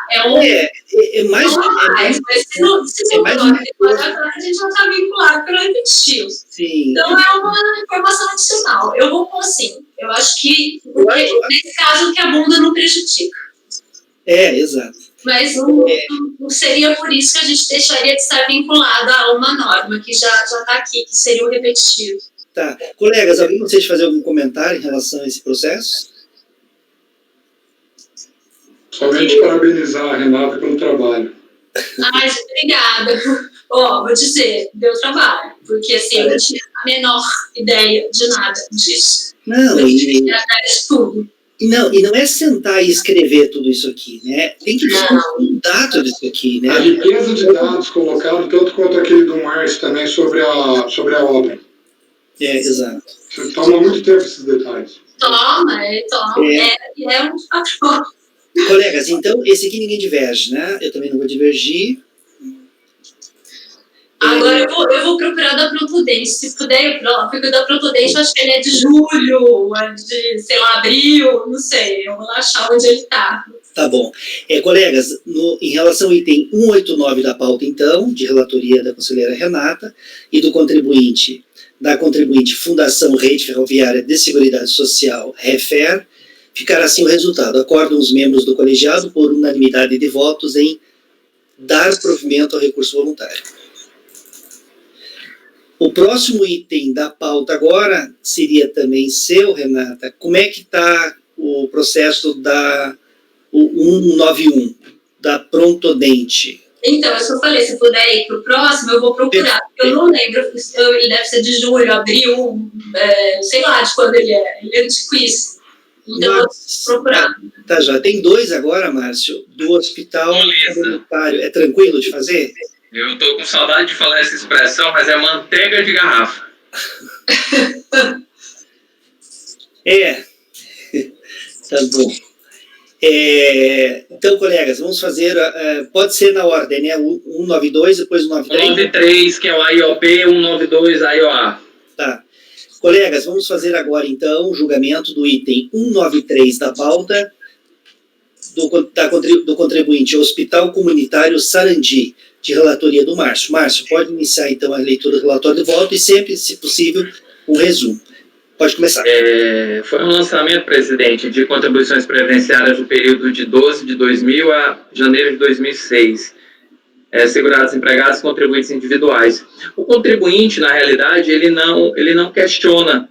Mais mas se não declarar, a gente já está vinculado pelo repetitivo. Sim. Então, é uma informação adicional. Eu vou pôr assim. Eu acho que, nesse caso, que a bunda não prejudica. Exato. Mas não seria por isso que a gente deixaria de estar vinculado a uma norma que já está aqui, que seria o repetitivo. Tá. Colegas, alguém gostaria de fazer algum comentário em relação a esse processo? Somente parabenizar a Renata pelo trabalho. Ai, obrigada. Vou dizer, deu trabalho, porque assim, eu não tinha a menor ideia de nada disso. Não, e tudo. E não é sentar e escrever tudo isso aqui, né? Tem que estudar tudo isso aqui, né? A riqueza de dados colocado, tanto quanto aquele do Márcio também, sobre a obra. Exato. Você toma muito tempo esses detalhes. Toma. É um fator. Colegas, então, esse aqui ninguém diverge, né? Eu também não vou divergir. Agora eu vou procurar da Protodente, se puder, porque o da Protodente eu acho que ele é de julho, de, sei lá, abril, não sei, eu vou lá achar onde ele está. Tá bom. Colegas, em relação ao item 189 da pauta, então, de relatoria da conselheira Renata e do contribuinte, da contribuinte Fundação Rede Ferroviária de Seguridade Social, REFER, ficará assim o resultado. Acordam os membros do colegiado por unanimidade de votos em dar provimento ao recurso voluntário. O próximo item da pauta agora seria também seu, Renata. Como é que está o processo o 191, da Prontodente? Então, eu só falei, se puder ir para o próximo, eu vou procurar. Eu não lembro, ele deve ser de julho, abril, sei lá de quando ele é. Ele é difícil. Então, eu vou procurar. Tá, já tem 2 agora, Márcio, do hospital comunitário. É tranquilo de fazer? Eu estou com saudade de falar essa expressão, mas é manteiga de garrafa. Tá bom. Então, colegas, vamos fazer, pode ser na ordem, né? 192, depois 193. 193, que é o AIOP, 192, AIOA. Tá. Colegas, vamos fazer agora, então, o julgamento do item 193 da pauta do contribuinte Hospital Comunitário Sarandi, de relatoria do Márcio. Márcio, pode iniciar, então, a leitura do relatório de voto e sempre, se possível, um resumo. Pode começar. Foi um lançamento, presidente, de contribuições previdenciárias do período de 12 de 2000 a janeiro de 2006. Segurados empregados e contribuintes individuais. O contribuinte, na realidade, ele não questiona.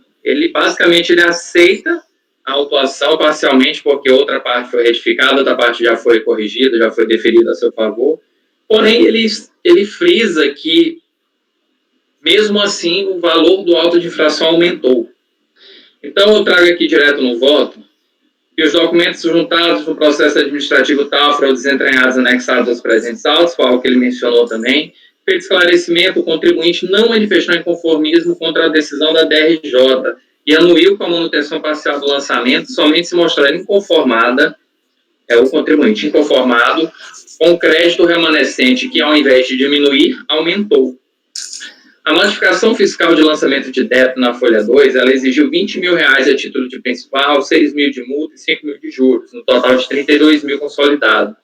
Basicamente, ele aceita a autuação parcialmente, porque outra parte foi retificada, outra parte já foi corrigida, já foi deferida a seu favor. Porém, ele frisa que, mesmo assim, o valor do auto de infração aumentou. Então, eu trago aqui direto no voto que os documentos juntados no processo administrativo tal foram desentranhados anexados aos presentes autos, foi algo que ele mencionou também. Feito esclarecimento, o contribuinte não manifestou inconformismo contra a decisão da DRJ e anuiu com a manutenção parcial do lançamento, somente se mostrar inconformada, o contribuinte inconformado, com o crédito remanescente que, ao invés de diminuir, aumentou. A notificação fiscal de lançamento de débito na folha 2, ela exigiu R$20 mil a título de principal, 6 mil de multa e 5 mil de juros, no total de 32 mil consolidado.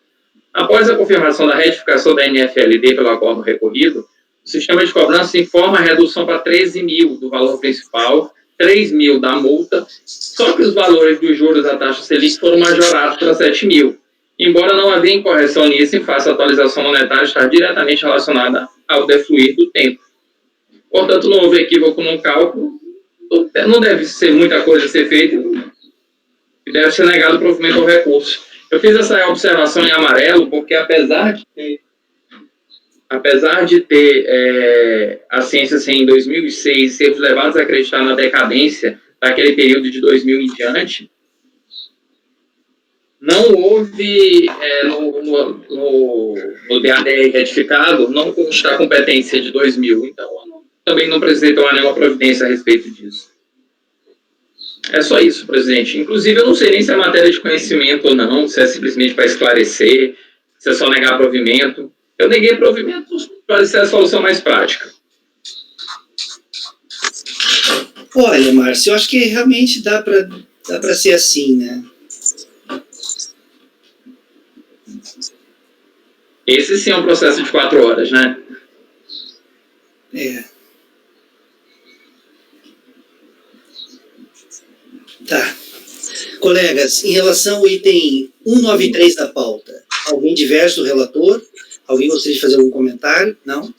Após a confirmação da retificação da NFLD pelo acordo recorrido, o sistema de cobrança informa a redução para 13 mil do valor principal, 3 mil da multa, só que os valores dos juros da taxa Selic foram majorados para 7 mil. Embora não havia incorreção nisso, em face a atualização monetária estar diretamente relacionada ao defluir do tempo. Portanto, não houve equívoco no cálculo, não deve ser muita coisa a ser feita e deve ser negado o provimento ao recurso. Eu fiz essa observação em amarelo porque, apesar apesar de ter a ciência assim, em 2006 sermos levados a acreditar na decadência daquele período de 2000 em diante, não houve no DADR retificado, não consta a competência de 2000, então eu também não precisei tomar nenhuma providência a respeito disso. É só isso, presidente. Inclusive, eu não sei nem se é matéria de conhecimento ou não, se é simplesmente para esclarecer, se é só negar provimento. Eu neguei provimento para ser a solução mais prática. Olha, Márcio, eu acho que realmente dá para ser assim, né? Esse sim é um processo de 4 horas, né? É. Tá. Colegas, em relação ao item 193 da pauta, alguém diverge do relator? Alguém gostaria de fazer algum comentário? Não?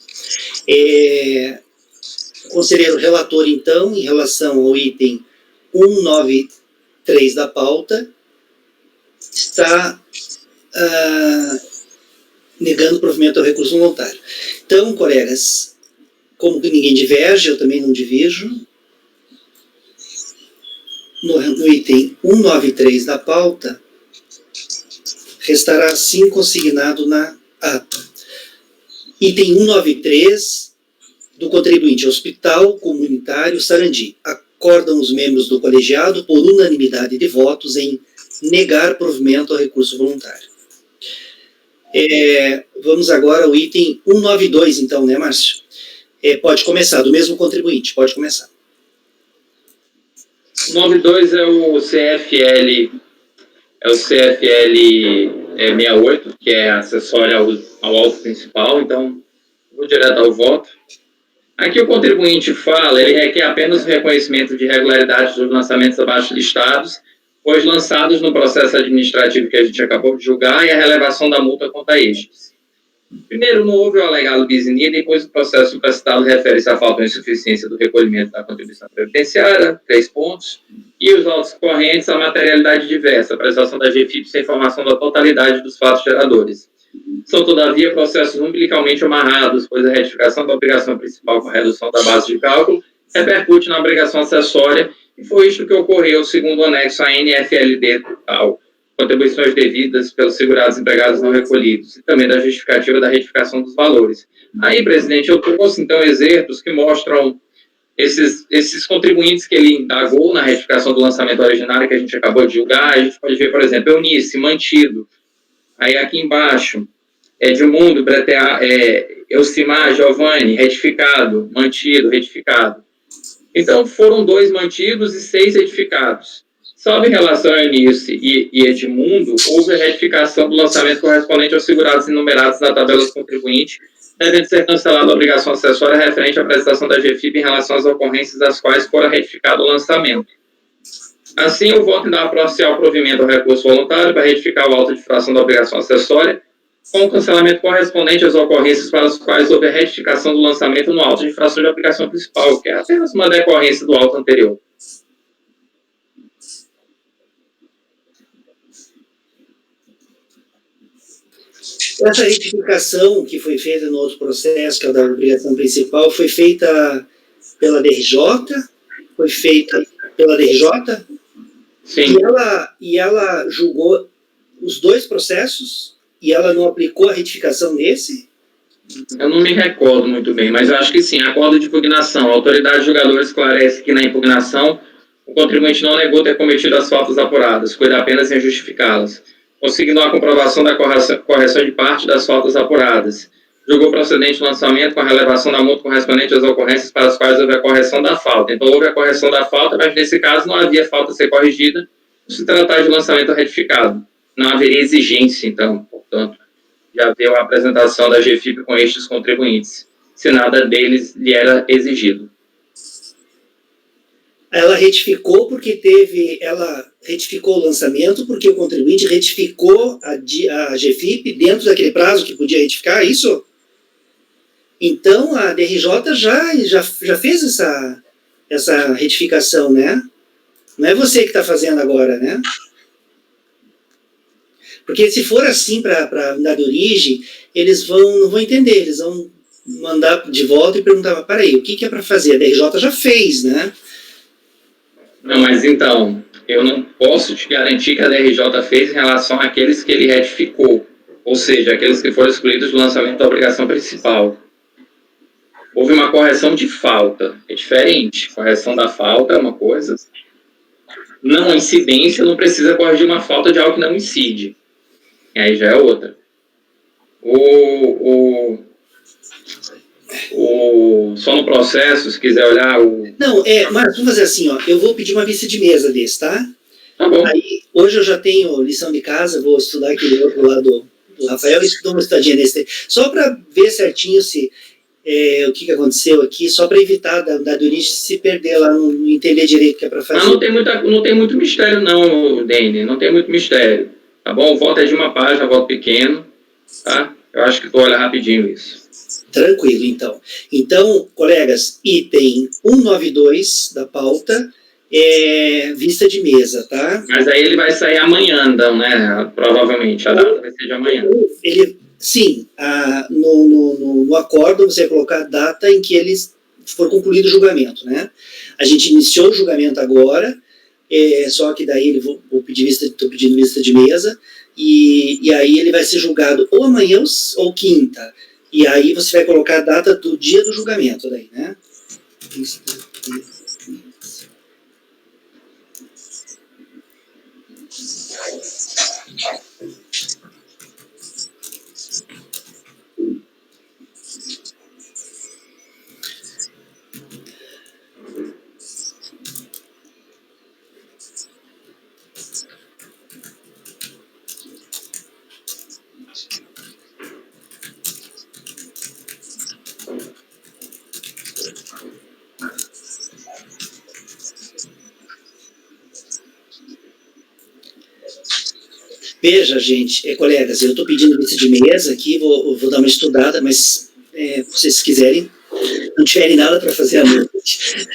Conselheiro relator, então, em relação ao item 193 da pauta, está negando o provimento ao recurso voluntário. Então, colegas, como que ninguém diverge, eu também não divirjo, no item 193 da pauta, restará assim consignado na ata. Item 193 do contribuinte, Hospital Comunitário Sarandi. Acordam os membros do colegiado por unanimidade de votos em negar provimento ao recurso voluntário. Vamos agora ao item 192, então, né, Márcio? Pode começar, do mesmo contribuinte, pode começar. 192 é o CFL 68, que é acessório ao auto principal, então vou direto ao voto. Aqui o contribuinte fala, ele requer apenas o reconhecimento de irregularidades dos lançamentos abaixo listados, pois lançados no processo administrativo que a gente acabou de julgar, e a relevação da multa contra estes. Primeiro, não houve o alegado bis in idem, depois o processo supracitado refere-se à falta de insuficiência do recolhimento da contribuição previdenciária, 3 pontos, e os autos correntes, a materialidade diversa, a prestação da GFIP sem informação da totalidade dos fatos geradores. São, todavia, processos umbilicalmente amarrados, pois a retificação da obrigação principal com a redução da base de cálculo repercute na obrigação acessória, e foi isto que ocorreu segundo o anexo à NFLD tal, contribuições devidas pelos segurados empregados não recolhidos, e também da justificativa da retificação dos valores. Aí, presidente, eu trouxe, então, exemplos que mostram esses contribuintes que ele indagou na retificação do lançamento originário que a gente acabou de julgar. A gente pode ver, por exemplo, Eunice, mantido. Aí, aqui embaixo, Edmundo, Elcimar, Giovanni, retificado, mantido, retificado. Então, foram 2 mantidos e 6 retificados. Salvo em relação a Eunice e Edmundo, houve a retificação do lançamento correspondente aos segurados enumerados na tabela do contribuinte, devendo ser cancelada a obrigação acessória referente à prestação da GFIP em relação às ocorrências das quais fora retificado o lançamento. Assim, o voto dá parcial provimento ao recurso voluntário para retificar o auto de fração da obrigação acessória, com o cancelamento correspondente às ocorrências para as quais houve a retificação do lançamento no auto de infração de aplicação principal, que é apenas uma decorrência do auto anterior. Essa retificação que foi feita no outro processo, que é o da obrigação principal, foi feita pela DRJ? Foi feita pela DRJ? Sim. E ela julgou os 2 processos e ela não aplicou a retificação nesse? Eu não me recordo muito bem, mas eu acho que sim. Acordo de impugnação. A autoridade julgadora esclarece que na impugnação o contribuinte não negou ter cometido as faltas apuradas, cuida apenas em justificá-las. Consignou a comprovação da correção de parte das faltas apuradas. Julgou procedente o lançamento com a relevação da multa correspondente às ocorrências para as quais houve a correção da falta. Então, houve a correção da falta, mas nesse caso não havia falta a ser corrigida, por se tratar de lançamento retificado. Não haveria exigência, então, portanto, de haver a apresentação da GFIP com estes contribuintes, se nada deles lhe era exigido. Ela retificou ela retificou o lançamento porque o contribuinte retificou a GFIP dentro daquele prazo que podia retificar, é isso? Então, a DRJ já fez essa retificação, né? Não é você que está fazendo agora, né? Porque se for assim para a unidade de origem, eles não vão entender, eles vão mandar de volta e perguntar, peraí, o que é para fazer? A DRJ já fez, né? Não, mas então, eu não posso te garantir que a DRJ fez em relação àqueles que ele retificou, ou seja, aqueles que foram excluídos do lançamento da obrigação principal. Houve uma correção de falta, é diferente. Correção da falta é uma coisa. Não incidência não precisa corrigir uma falta de algo que não incide. E aí já é outra. Só no processo, se quiser olhar o... Não, Marcos, vamos fazer assim, ó. Eu vou pedir uma vista de mesa desse, tá? Tá bom. Aí, hoje eu já tenho lição de casa, vou estudar aquele outro lá do Rafael e dou uma estudadinha nesse. Só para ver certinho se o que aconteceu aqui, só para evitar da origem se perder lá, não entender direito o que é para fazer. Mas não tem muito mistério não, Dene, não tem muito mistério. Tá bom? O voto é de uma página, voto pequeno, tá? Eu acho que tu olha rapidinho isso. Tranquilo, então. Então, colegas, item 192 da pauta é vista de mesa, tá? Mas aí ele vai sair amanhã, então, né? Provavelmente, a data vai ser de amanhã. Sim, no acórdão você vai colocar a data em que eles for concluído o julgamento, né? A gente iniciou o julgamento agora, só que daí estou pedindo vista de mesa, e aí ele vai ser julgado ou amanhã ou quinta. E aí você vai colocar a data do dia do julgamento daí, né? Veja, gente, colegas, eu estou pedindo lista de mesa aqui, vou dar uma estudada, mas se vocês quiserem, não tiverem nada para fazer à noite,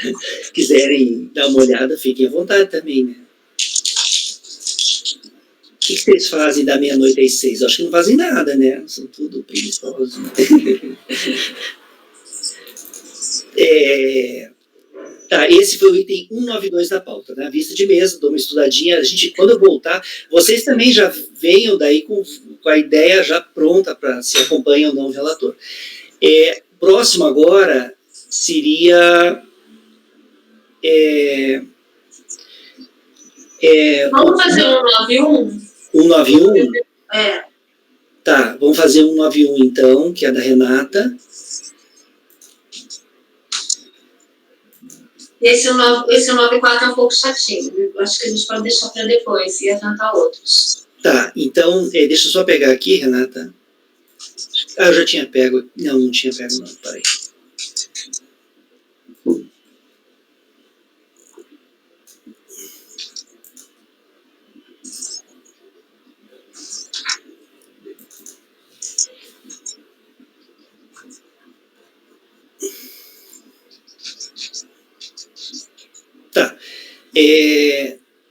quiserem dar uma olhada, fiquem à vontade também, né? O que vocês fazem da meia-noite às 6? Acho que não fazem nada, né? São tudo preguiçosos. Tá, esse foi o item 192 da pauta, né? Vista de mesa, dou uma estudadinha. Quando eu voltar, vocês também já venham daí com a ideia já pronta para se acompanhar ou não o relator. Próximo agora seria... Vamos fazer 191? 191? Tá, vamos fazer 191 então, que é da Renata. Esse 94 é um pouco chatinho. Acho que a gente pode deixar para depois e adiantar outros. Tá, então, deixa eu só pegar aqui, Renata. Eu já tinha pego. Não tinha pego, não. Peraí. Tá.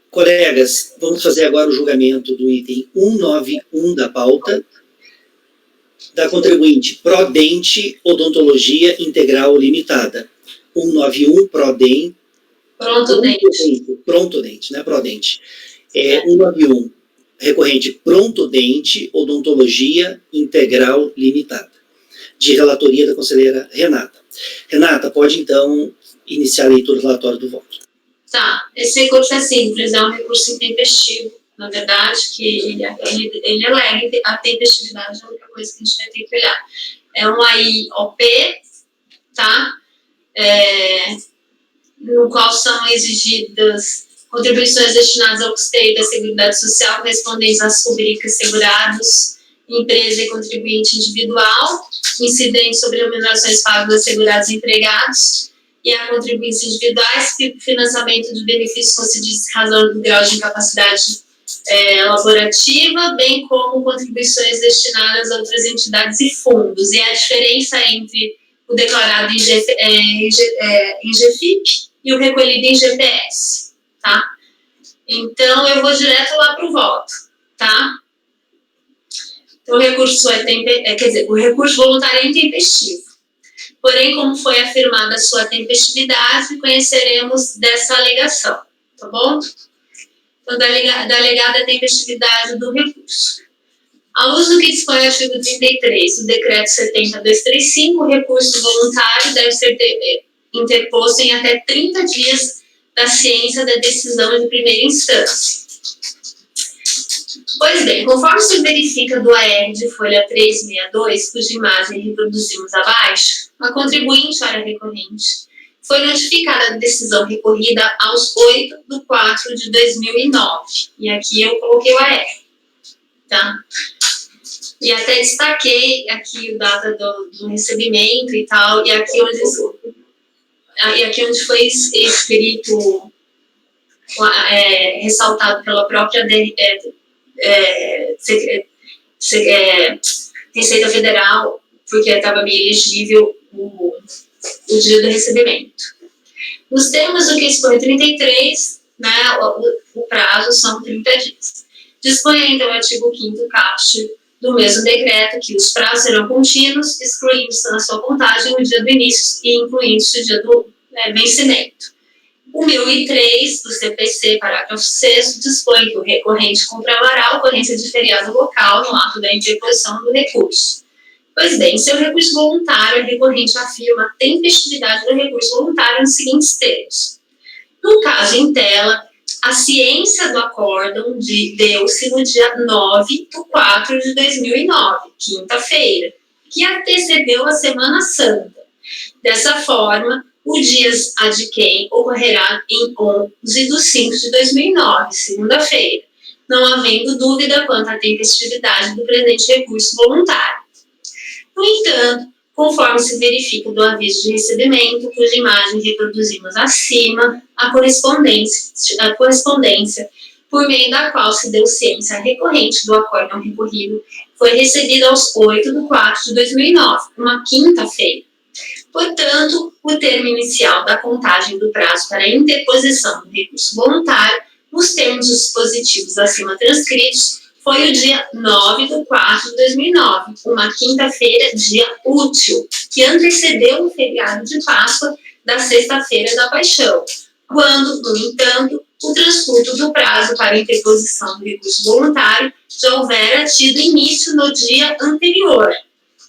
Colegas, vamos fazer agora o julgamento do item 191 da pauta, da contribuinte Prodente Odontologia Integral Limitada. 191 Prodente. Pronto Dente, né? Prodente. 191 recorrente Pronto Dente Odontologia Integral Limitada. De relatoria da conselheira Renata. Renata, pode então iniciar a leitura do relatório do voto. Tá, esse recurso é simples, é um recurso intempestivo, na verdade, que ele alega a tempestividade, é a única coisa que a gente vai ter que olhar. É um AIOP, tá? No qual são exigidas contribuições destinadas ao custeio da Seguridade Social correspondentes às rubricas segurados, empresa e contribuinte individual, incidente sobre remunerações pagas a segurados e empregados, e a contribuições individuais, financiamento de benefícios concedidos em razão do grau de incapacidade laborativa, bem como contribuições destinadas a outras entidades e fundos. E a diferença entre o declarado em GFIP e o recolhido em GPS, tá? Então, eu vou direto lá para o voto, tá? o recurso o recurso voluntário é intempestivo. Porém, como foi afirmada a sua tempestividade, conheceremos dessa alegação, tá bom? Então, da alegada tempestividade do recurso. À luz do que dispõe o artigo 33 do Decreto 70.235, o recurso voluntário deve ser interposto em até 30 dias da ciência da decisão de primeira instância. Pois bem, conforme se verifica do AR de folha 362, cuja imagem reproduzimos abaixo, a contribuinte, ora recorrente, foi notificada da decisão recorrida aos 8/4/2009. E aqui eu coloquei o AR, tá? E até destaquei aqui a data do recebimento e tal, e aqui onde foi escrito, ressaltado pela própria Receita Federal, porque estava meio elegível o dia do recebimento. Nos termos do que expõe 33, né, o prazo são 30 dias. Dispõe ainda o artigo 5º caput do mesmo decreto que os prazos serão contínuos, excluindo-se na sua contagem o dia do início e incluindo-se o dia do vencimento. O 1003 do CPC, parágrafo 6º, dispõe que o recorrente comprovará a ocorrência de feriado local no ato da interposição do recurso. Pois bem, seu recurso voluntário, a recorrente afirma a tempestividade do recurso voluntário nos seguintes termos. No caso em tela, a ciência do acórdão deu-se no dia 9/4/2009, quinta-feira, que antecedeu a Semana Santa. Dessa forma, o dias adquém ocorrerá em 11/5/2009, segunda-feira, não havendo dúvida quanto à tempestividade do presente recurso voluntário. No entanto, conforme se verifica do aviso de recebimento, cuja imagem reproduzimos acima, a correspondência por meio da qual se deu ciência à recorrente do acórdão recorrido foi recebida aos 8/4/2009, uma quinta-feira. Portanto, o termo inicial da contagem do prazo para a interposição do recurso voluntário, nos termos dispositivos acima transcritos, foi o dia 9/4/2009, uma quinta-feira, dia útil, que antecedeu o feriado de Páscoa da Sexta-feira da Paixão, quando, no entanto, o transcurso do prazo para a interposição do recurso voluntário já houvera tido início no dia anterior.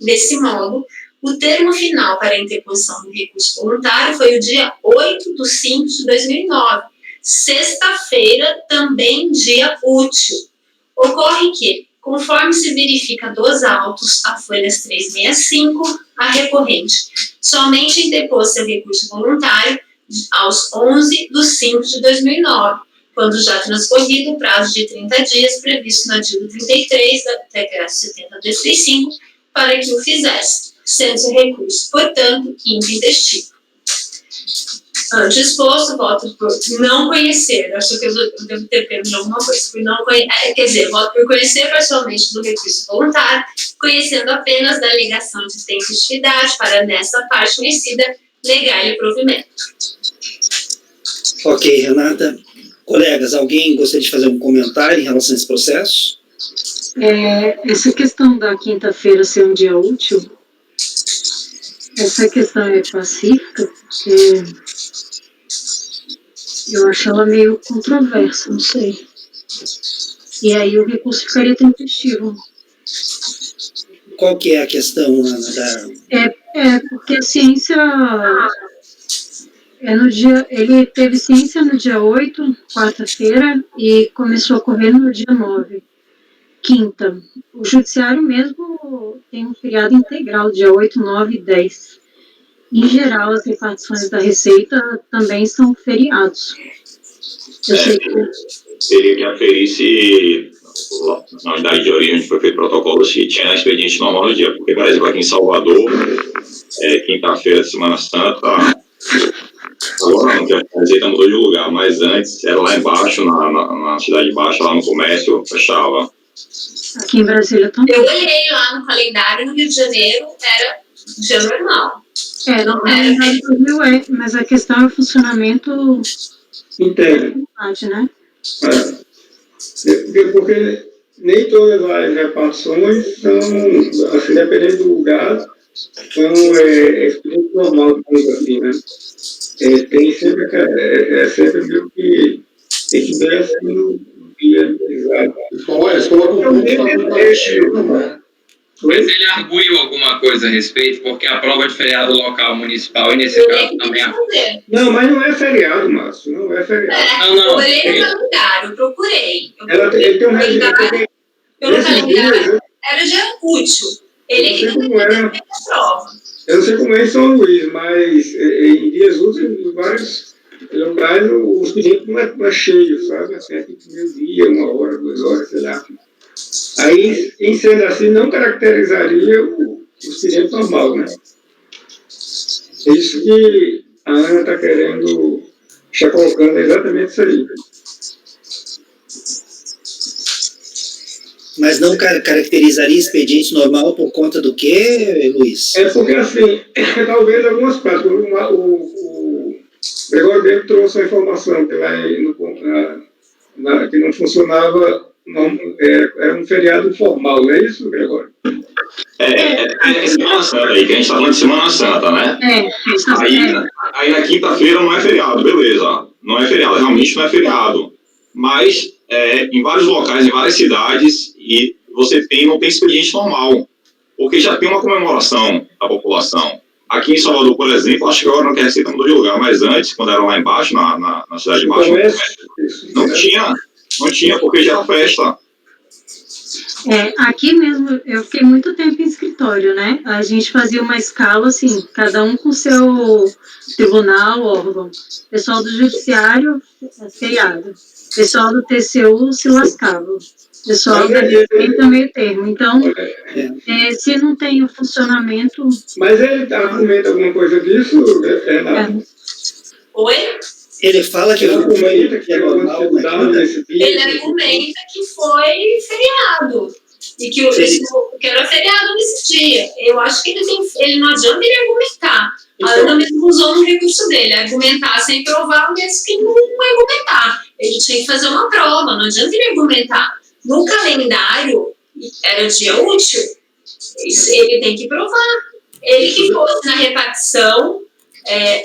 Desse modo, o termo final para a interposição do recurso voluntário foi o dia 8/5/2009, sexta-feira, também dia útil. Ocorre que, conforme se verifica dos autos, a folhas 365, a recorrente somente interpôs seu recurso voluntário aos 11/5/2009, quando já transcorrido o prazo de 30 dias previsto no artigo 33 da Decreto 70.235 para que o fizesse, sendo seu recurso, portanto, intempestivo. Antes exposto, voto por não conhecer, acho que eu devo ter perdido alguma coisa, por não conhecer, voto por conhecer parcialmente do recurso voluntário, conhecendo apenas da alegação de tempestividade para, nessa parte conhecida, negar-lhe provimento. Ok, Renata. Colegas, alguém gostaria de fazer um comentário em relação a esse processo? Essa questão da quinta-feira ser um dia útil, essa questão é pacífica, porque eu acho ela meio controversa, não sei. E aí o recurso ficaria tempestivo. Qual que é a questão, Ana? Porque a ciência ele teve ciência no dia 8, quarta-feira, e começou a correr no dia 9, quinta. O judiciário mesmo tem um feriado integral, dia 8, 9 e 10. Em geral, as repartições da Receita também são feriados. Eu sei que... Teria que aferir se na unidade de origem onde foi feito o protocolo, se tinha expediente normal no dia, porque, por exemplo, aqui em Salvador, quinta-feira de Semana Santa, agora não, que a Receita mudou de lugar, mas antes era lá embaixo, na cidade de baixo, lá no comércio, fechava. Aqui em Brasília também. Eu olhei lá no calendário, no Rio de Janeiro, era dia normal. Mas a questão é o funcionamento interno. Né? Porque nem todas as repartições são, assim, dependendo do lugar, são expediente normal, assim, né? Tem sempre, sempre meio que tem que ver assim no dia exato. Eles colocam um ponto facultativo, né? Mas ele arguiu alguma coisa a respeito, porque a prova de feriado local municipal, e nesse caso também... Não, mas não é feriado, Márcio, não é feriado. Eu olhei no calendário, procurei. Ele tem um calendário. Pelo calendário, era dia útil. Ele não sei como é. a prova. Eu não sei como é em São Luís, mas em dias úteis, em vários locais, o expediente não é cheio, sabe? Até meio-dia, 1 hora, 2 horas, sei lá. Aí, em sendo assim, não caracterizaria o expediente normal, né? É isso que a Ana está querendo, está colocando exatamente isso aí. Mas não caracterizaria expediente normal por conta do quê, Luiz? É porque, assim, talvez algumas partes. O Gregório Bento trouxe a informação que lá que não funcionava, era um feriado informal, não é isso, Gregório? É Semana Santa aí, que a gente está falando de Semana Santa, né? Aí na quinta-feira não é feriado, beleza. Não é feriado, realmente não é feriado. Mas em vários locais, em várias cidades, e você não tem expediente normal, porque já tem uma comemoração da população. Aqui em Salvador, por exemplo, acho que agora não quer receita mudou de lugar, mas antes, quando era lá embaixo, na cidade de baixo, não tinha, porque já era festa. Aqui mesmo, eu fiquei muito tempo em escritório, né? A gente fazia uma escala, assim, cada um com seu tribunal, órgão. Pessoal do judiciário, feriado. Pessoal do TCU se lascava. Pessoal da defesa, meio termo. Então, se não tem o funcionamento... Mas ele argumenta alguma coisa disso, Renato? Oi? Ele fala que ele argumenta que é normal, ele argumenta que foi feriado. E que era feriado nesse dia. Eu acho que ele não adianta ele argumentar. A Ana mesmo usou no recurso dele, argumentar sem provar, mesmo que não argumentar. Ele tinha que fazer uma prova, não adianta ele argumentar. No calendário, era dia útil. Ele tem que provar. Ele que fosse na repartição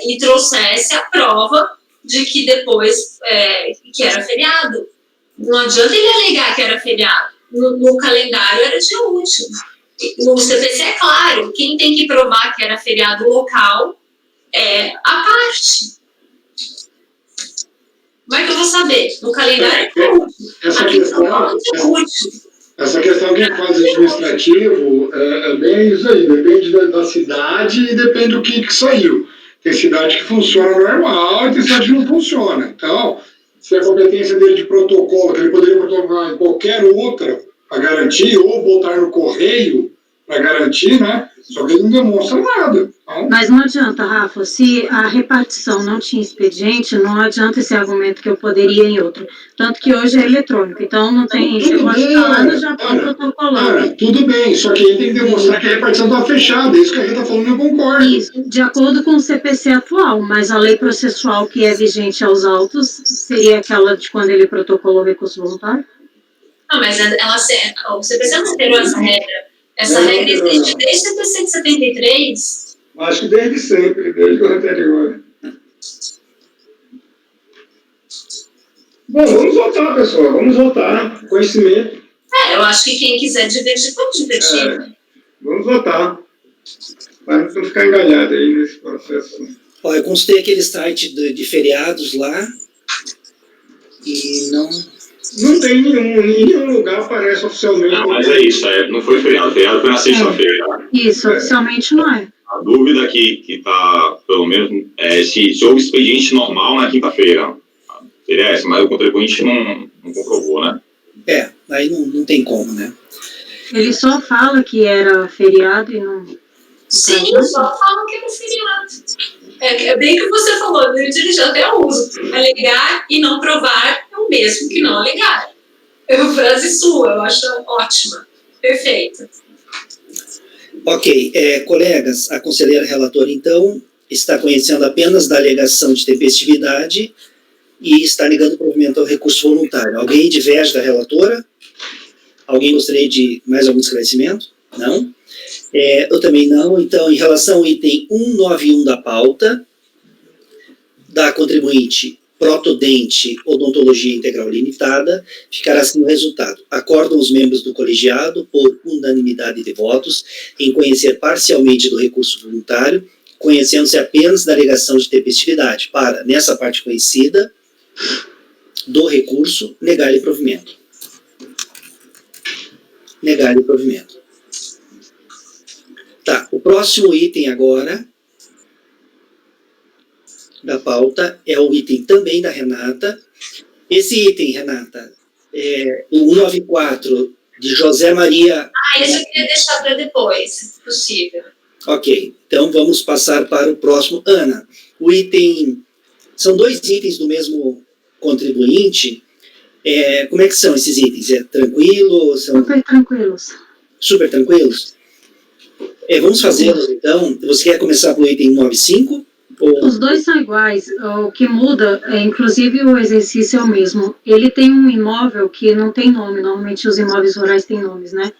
e trouxesse a prova de que depois que era feriado. Não adianta ele alegar que era feriado. No calendário era dia útil. No CPC é claro, quem tem que provar que era feriado local é a parte. Como é que eu vou saber? No calendário é útil. Essa questão que faz administrativo é bem isso aí, depende da cidade e depende do que saiu. Tem cidade que funciona normal e tem cidade que não funciona. Então, se a competência dele de protocolo, que ele poderia protocolar em qualquer outra para garantir, ou botar no correio para garantir, né? Só que ele não demonstra nada. Então... Mas não adianta, Rafa, se a repartição não tinha expediente, não adianta esse argumento que eu poderia em outro. Tanto que hoje é eletrônico, então não tem... Chegou falando, já pode protocolar. Tudo bem, só que ele tem que demonstrar que a repartição está fechada, isso que a gente está falando eu concordo. Isso, de acordo com o CPC atual, mas a lei processual que é vigente aos autos seria aquela de quando ele protocolou o recurso voluntário? Não, mas o CPC não alterou essa regra. Essa regra existe desde 1973. Acho que desde sempre, desde o anterior. Bom, vamos votar, pessoal. Vamos votar. Conhecimento. Eu acho que quem quiser divertir, pode divertir. Vamos votar. Para não ficar engalhado aí nesse processo. Eu consultei aquele site de feriados lá e não... Não tem em nenhum lugar aparece oficialmente. Não, mas é isso, não foi feriado. Feriado foi na sexta-feira. Isso, oficialmente não é. A dúvida que está, pelo menos, é se houve expediente normal na quinta-feira. Seria essa, mas o contribuinte não comprovou, né? Aí não tem como, né? Ele só fala que era feriado e não... Sim, só fala que era feriado. É bem que você falou, eu dirigi até o uso. Alegar e não provar é o mesmo que não alegar. É uma frase sua, eu acho ótima. Perfeita. Ok, colegas, a conselheira relatora, então, está conhecendo apenas da alegação de tempestividade e está negando o provimento ao recurso voluntário. Alguém diverge da relatora? Alguém gostaria de mais algum esclarecimento? Não? Eu também não. Então, em relação ao item 191 da pauta, da contribuinte Protodente Odontologia Integral Limitada, ficará assim o resultado. Acordam os membros do colegiado, por unanimidade de votos, em conhecer parcialmente do recurso voluntário, conhecendo-se apenas da alegação de tempestividade, para, nessa parte conhecida do recurso, negar-lhe provimento. Negar-lhe provimento. Tá, o próximo item agora da pauta é o item também da Renata. Esse item, Renata, o 194 de José Maria... Esse eu queria deixar para depois, se possível. Ok, então vamos passar para o próximo. Ana, o item... São 2 itens do mesmo contribuinte. Como é que são esses itens? É tranquilo? São... Super tranquilos. Super tranquilos? Vamos fazê-los, então. Você quer começar pelo item 95? Os dois são iguais. O que muda, inclusive o exercício é o mesmo. Ele tem um imóvel que não tem nome. Normalmente os imóveis rurais têm nomes, né?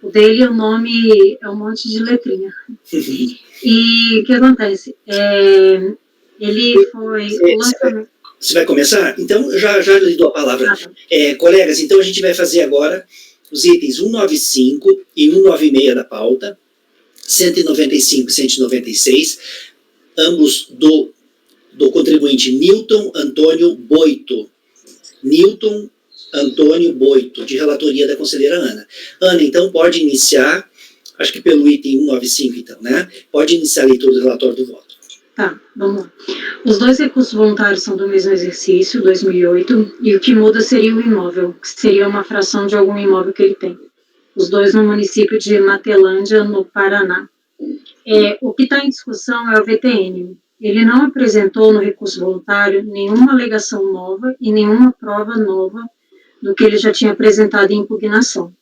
O dele, o nome é um monte de letrinha. E o que acontece? Ele foi... Você vai começar? Então, eu já lhe dou a palavra. Colegas, então a gente vai fazer agora os itens 195 e 196 da pauta, 195 e 196, ambos do contribuinte Newton Antônio Boito. Newton Antônio Boito, de relatoria da conselheira Ana. Ana, então, pode iniciar, acho que pelo item 195, então, né? Pode iniciar a leitura do relatório do voto. Tá, vamos lá. Os 2 recursos voluntários são do mesmo exercício, 2008, e o que muda seria o imóvel, que seria uma fração de algum imóvel que ele tem. Os 2 no município de Matelândia, no Paraná. O que está em discussão é o VTN. Ele não apresentou no recurso voluntário nenhuma alegação nova e nenhuma prova nova do que ele já tinha apresentado em impugnação.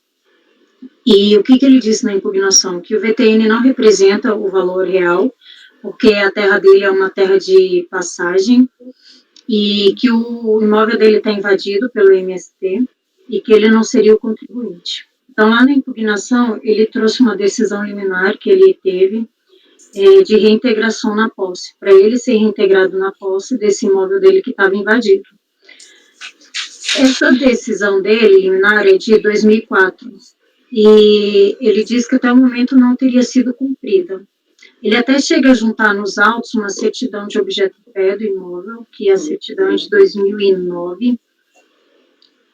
E o que ele disse na impugnação? Que o VTN não representa o valor real, porque a terra dele é uma terra de passagem, e que o imóvel dele está invadido pelo MST, e que ele não seria o contribuinte. Então, lá na impugnação, ele trouxe uma decisão liminar que ele teve de reintegração na posse, para ele ser reintegrado na posse desse imóvel dele que estava invadido. Essa decisão dele, liminar, é de 2004, e ele diz que até o momento não teria sido cumprida. Ele até chega a juntar nos autos uma certidão de objeto pé do imóvel, que a certidão é de 2009,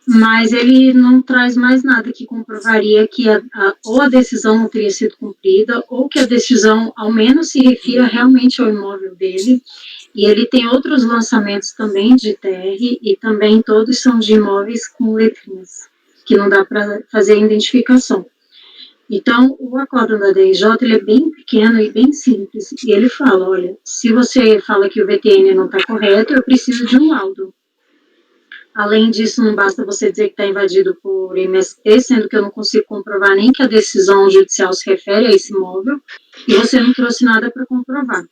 mas ele não traz mais nada que comprovaria que ou a decisão não teria sido cumprida, ou que a decisão, ao menos, se refira realmente ao imóvel dele. E ele tem outros lançamentos também de TR, e também todos são de imóveis com letrinhas, que não dá para fazer a identificação. Então, o acórdão da DRJ, ele é bem pequeno e bem simples, e ele fala, olha, se você fala que o VTN não está correto, eu preciso de um laudo. Além disso, não basta você dizer que está invadido por MST, sendo que eu não consigo comprovar nem que a decisão judicial se refere a esse imóvel, e você não trouxe nada para comprovar.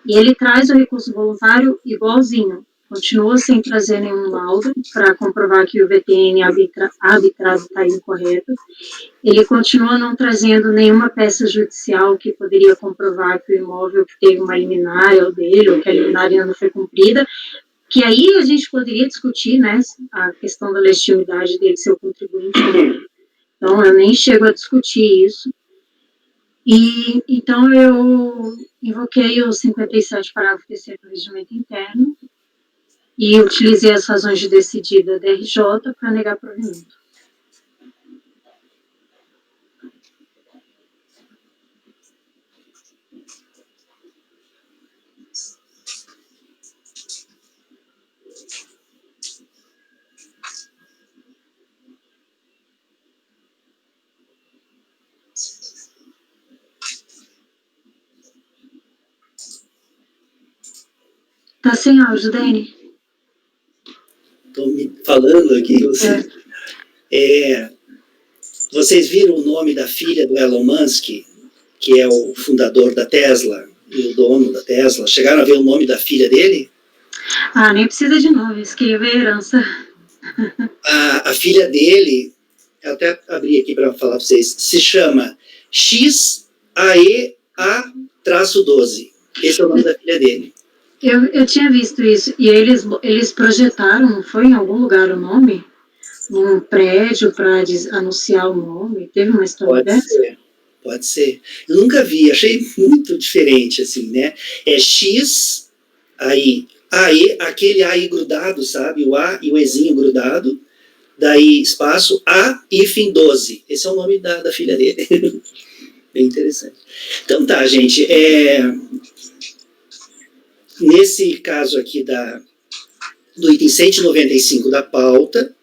E ele traz o recurso voluntário igualzinho, continua sem trazer nenhum laudo para comprovar que o VTN arbitrado está incorreto. Ele continua não trazendo nenhuma peça judicial que poderia comprovar que o imóvel teve uma liminar é o dele, ou que a liminar ainda não foi cumprida, que aí a gente poderia discutir, né, a questão da legitimidade dele ser o contribuinte. Então, eu nem chego a discutir isso. E, então, eu invoquei o 57, parágrafo 3º do regimento interno, e utilizei as razões de decidida da RJ para negar provimento. Tá sem áudio, Dani? Estou me falando aqui. Vocês viram o nome da filha do Elon Musk, que é o fundador da Tesla e o dono da Tesla? Chegaram a ver o nome da filha dele? Nem precisa de nome, escreva a herança. A filha dele eu até abri aqui para falar para vocês, se chama XAEA-12. Esse é o nome da filha dele. Eu tinha visto isso, e eles projetaram, não foi em algum lugar o nome? Num prédio para anunciar o nome? Teve uma história dessa? Pode ser. Eu nunca vi, achei muito diferente, assim, né? É X, aí, AE, aquele AI grudado, sabe? O A e o Ezinho grudado, daí espaço, A, hífen 12. Esse é o nome da filha dele. Bem interessante. Então tá, gente, nesse caso aqui do item 195 da pauta,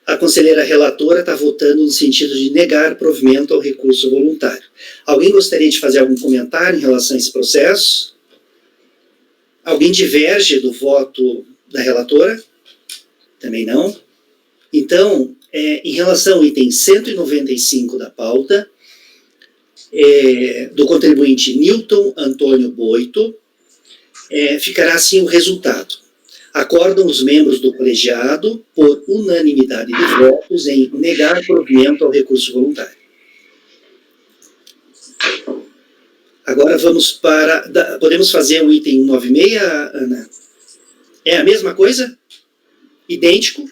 a conselheira relatora está votando no sentido de negar provimento ao recurso voluntário. Alguém gostaria de fazer algum comentário em relação a esse processo? Alguém diverge do voto da relatora? Também não? Então, em relação ao item 195 da pauta, do contribuinte Newton Antônio Boito, ficará assim o resultado. Acordam os membros do colegiado, por unanimidade de votos, em negar provimento ao recurso voluntário. Agora vamos para... Podemos fazer o item 196, Ana? É a mesma coisa? Idêntico?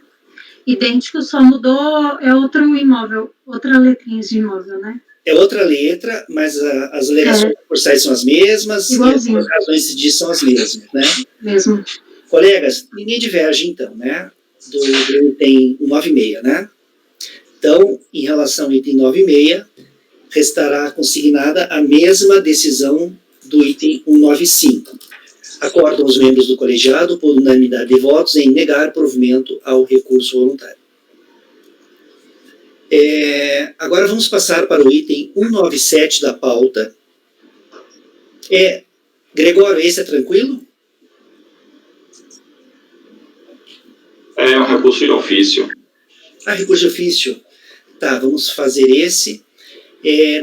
Idêntico, só mudou, é outro imóvel, outra letrinha de imóvel, né? É outra letra, mas as alegações recursais são as mesmas, igualzinho. E as razões de são as mesmas, né? Mesmo. Colegas, ninguém diverge, então, né? Do item 196, né? Então, em relação ao item 96, restará consignada a mesma decisão do item 195. Acordam os membros do colegiado, por unanimidade de votos, em negar provimento ao recurso voluntário. Agora vamos passar para o item 197 da pauta. Gregório, esse é tranquilo? É um recurso de ofício. Recurso de ofício. Tá, vamos fazer esse.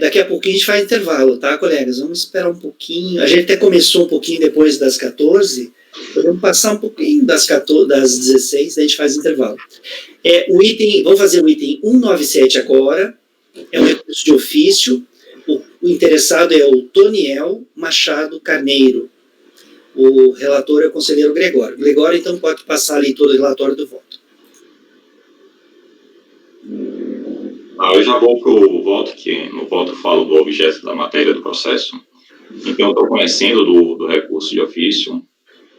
Daqui a pouquinho a gente faz intervalo, tá, colegas? Vamos esperar um pouquinho. A gente até começou um pouquinho depois das 14. Podemos passar um pouquinho das 16, daí a gente faz intervalo. Vamos fazer o item 197 agora. É um recurso de ofício. O interessado é o Toniel Machado Carneiro. O relator é o conselheiro Gregório. Gregório, então, pode passar a leitura do relatório do voto. Eu já vou para o voto, que no voto eu falo do objeto da matéria do processo. Então, eu estou conhecendo do recurso de ofício,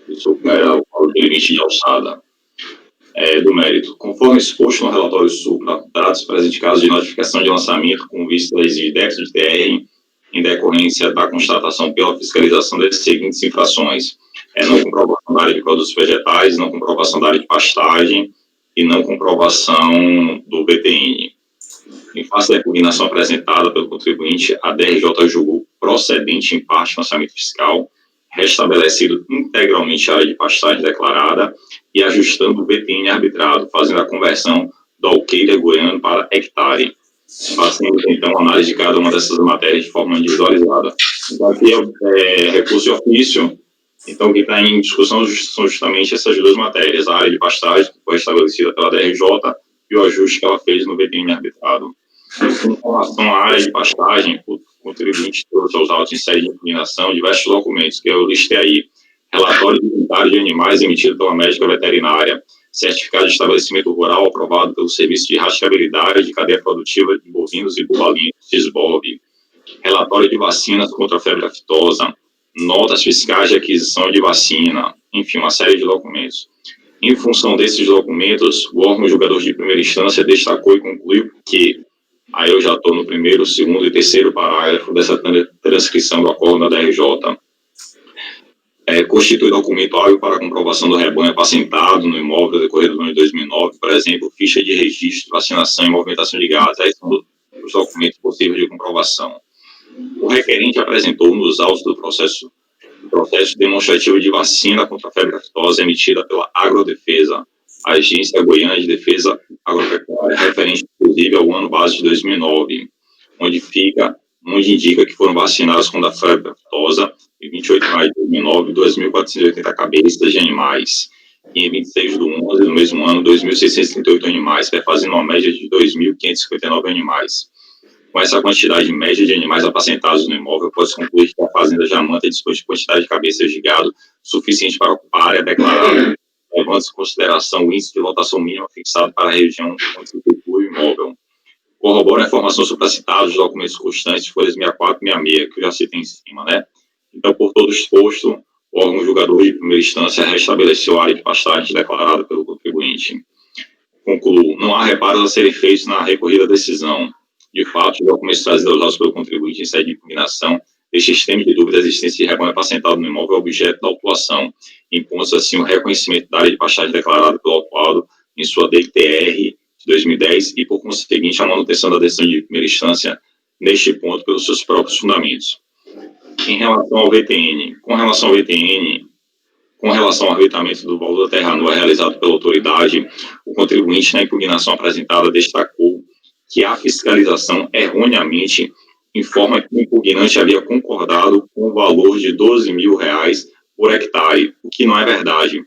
isso era o limite de alçada do mérito. Conforme exposto no relatório supra, trata-se presente caso de notificação de lançamento com vista a exigir débito de TR em decorrência da constatação pela fiscalização das seguintes infrações: não comprovação da área de produtos vegetais, não comprovação da área de pastagem e não comprovação do BTN. Em face da impugnação apresentada pelo contribuinte, a DRJ julgou procedente em parte o lançamento fiscal, restabelecido integralmente a área de pastagem declarada e ajustando o BTN arbitrado, fazendo a conversão do alqueire goiano para hectare. Fazendo, então, análise de cada uma dessas matérias de forma individualizada. Então, aqui é recurso de ofício. Então, o que está em discussão são justamente essas duas matérias, a área de pastagem, que foi estabelecida pela DRJ, e o ajuste que ela fez no BTN arbitrado. Com relação à área de pastagem, o contribuinte trouxe aos autos em sede de impugnação diversos documentos, que eu listei aí: relatório de inventário de animais emitido pela médica veterinária, certificado de estabelecimento rural aprovado pelo Serviço de Rastreabilidade de Cadeia Produtiva de Bovinos e Bovalinos, SISBOV, relatório de vacinas contra a febre aftosa, notas fiscais de aquisição de vacina, enfim, uma série de documentos. Em função desses documentos, o órgão julgador de primeira instância destacou e concluiu que, aí eu já estou no primeiro, segundo e terceiro parágrafo dessa transcrição do acordo da DRJ, constitui documento hábil para comprovação do rebanho apacentado no imóvel decorrido no ano de 2009, por exemplo, ficha de registro, vacinação e movimentação de gado. Aí são os documentos possíveis de comprovação. O requerente apresentou nos autos do processo demonstrativo de vacina contra a febre aftosa emitida pela Agrodefesa, Agência Goiana de Defesa Agropecuária, referente inclusive ao ano base de 2009, onde indica que foram vacinadas contra a febre aftosa em 28 de maio de 2009, 2.480 cabeças de animais. E em 26 do 11, no mesmo ano, 2.638 animais, fazendo uma média de 2.559 animais. Com essa quantidade média de animais apacentados no imóvel, pode-se concluir que a fazenda Jamanta dispõe de quantidade de cabeças de gado suficiente para ocupar a área declarada, levando-se em consideração o índice de lotação mínima fixado para a região onde se situa o imóvel. Corrobora a informação supracitada dos documentos constantes, folhas 64 e 66, que eu já citei em cima, né? Então, por todo exposto, o órgão julgador de primeira instância restabeleceu a área de pastagem declarada pelo contribuinte. Concluo, não há reparos a serem feitos na recorrida decisão. De fato, os documentos trazidos aos pelo contribuinte em sede de impugnação deixam extremo de dúvida a existência de rebanho apacentado no imóvel objeto da autuação, impondo-se assim o reconhecimento da área de pastagem declarada pelo autuado em sua DTR de 2010 e, por conseguinte, a manutenção da decisão de primeira instância neste ponto pelos seus próprios fundamentos. Em relação ao VTN, com relação ao arrendamento do valor da terra nua realizado pela autoridade, o contribuinte na impugnação apresentada destacou que a fiscalização erroneamente informa que o impugnante havia concordado com o valor de R$12.000 por hectare, o que não é verdade,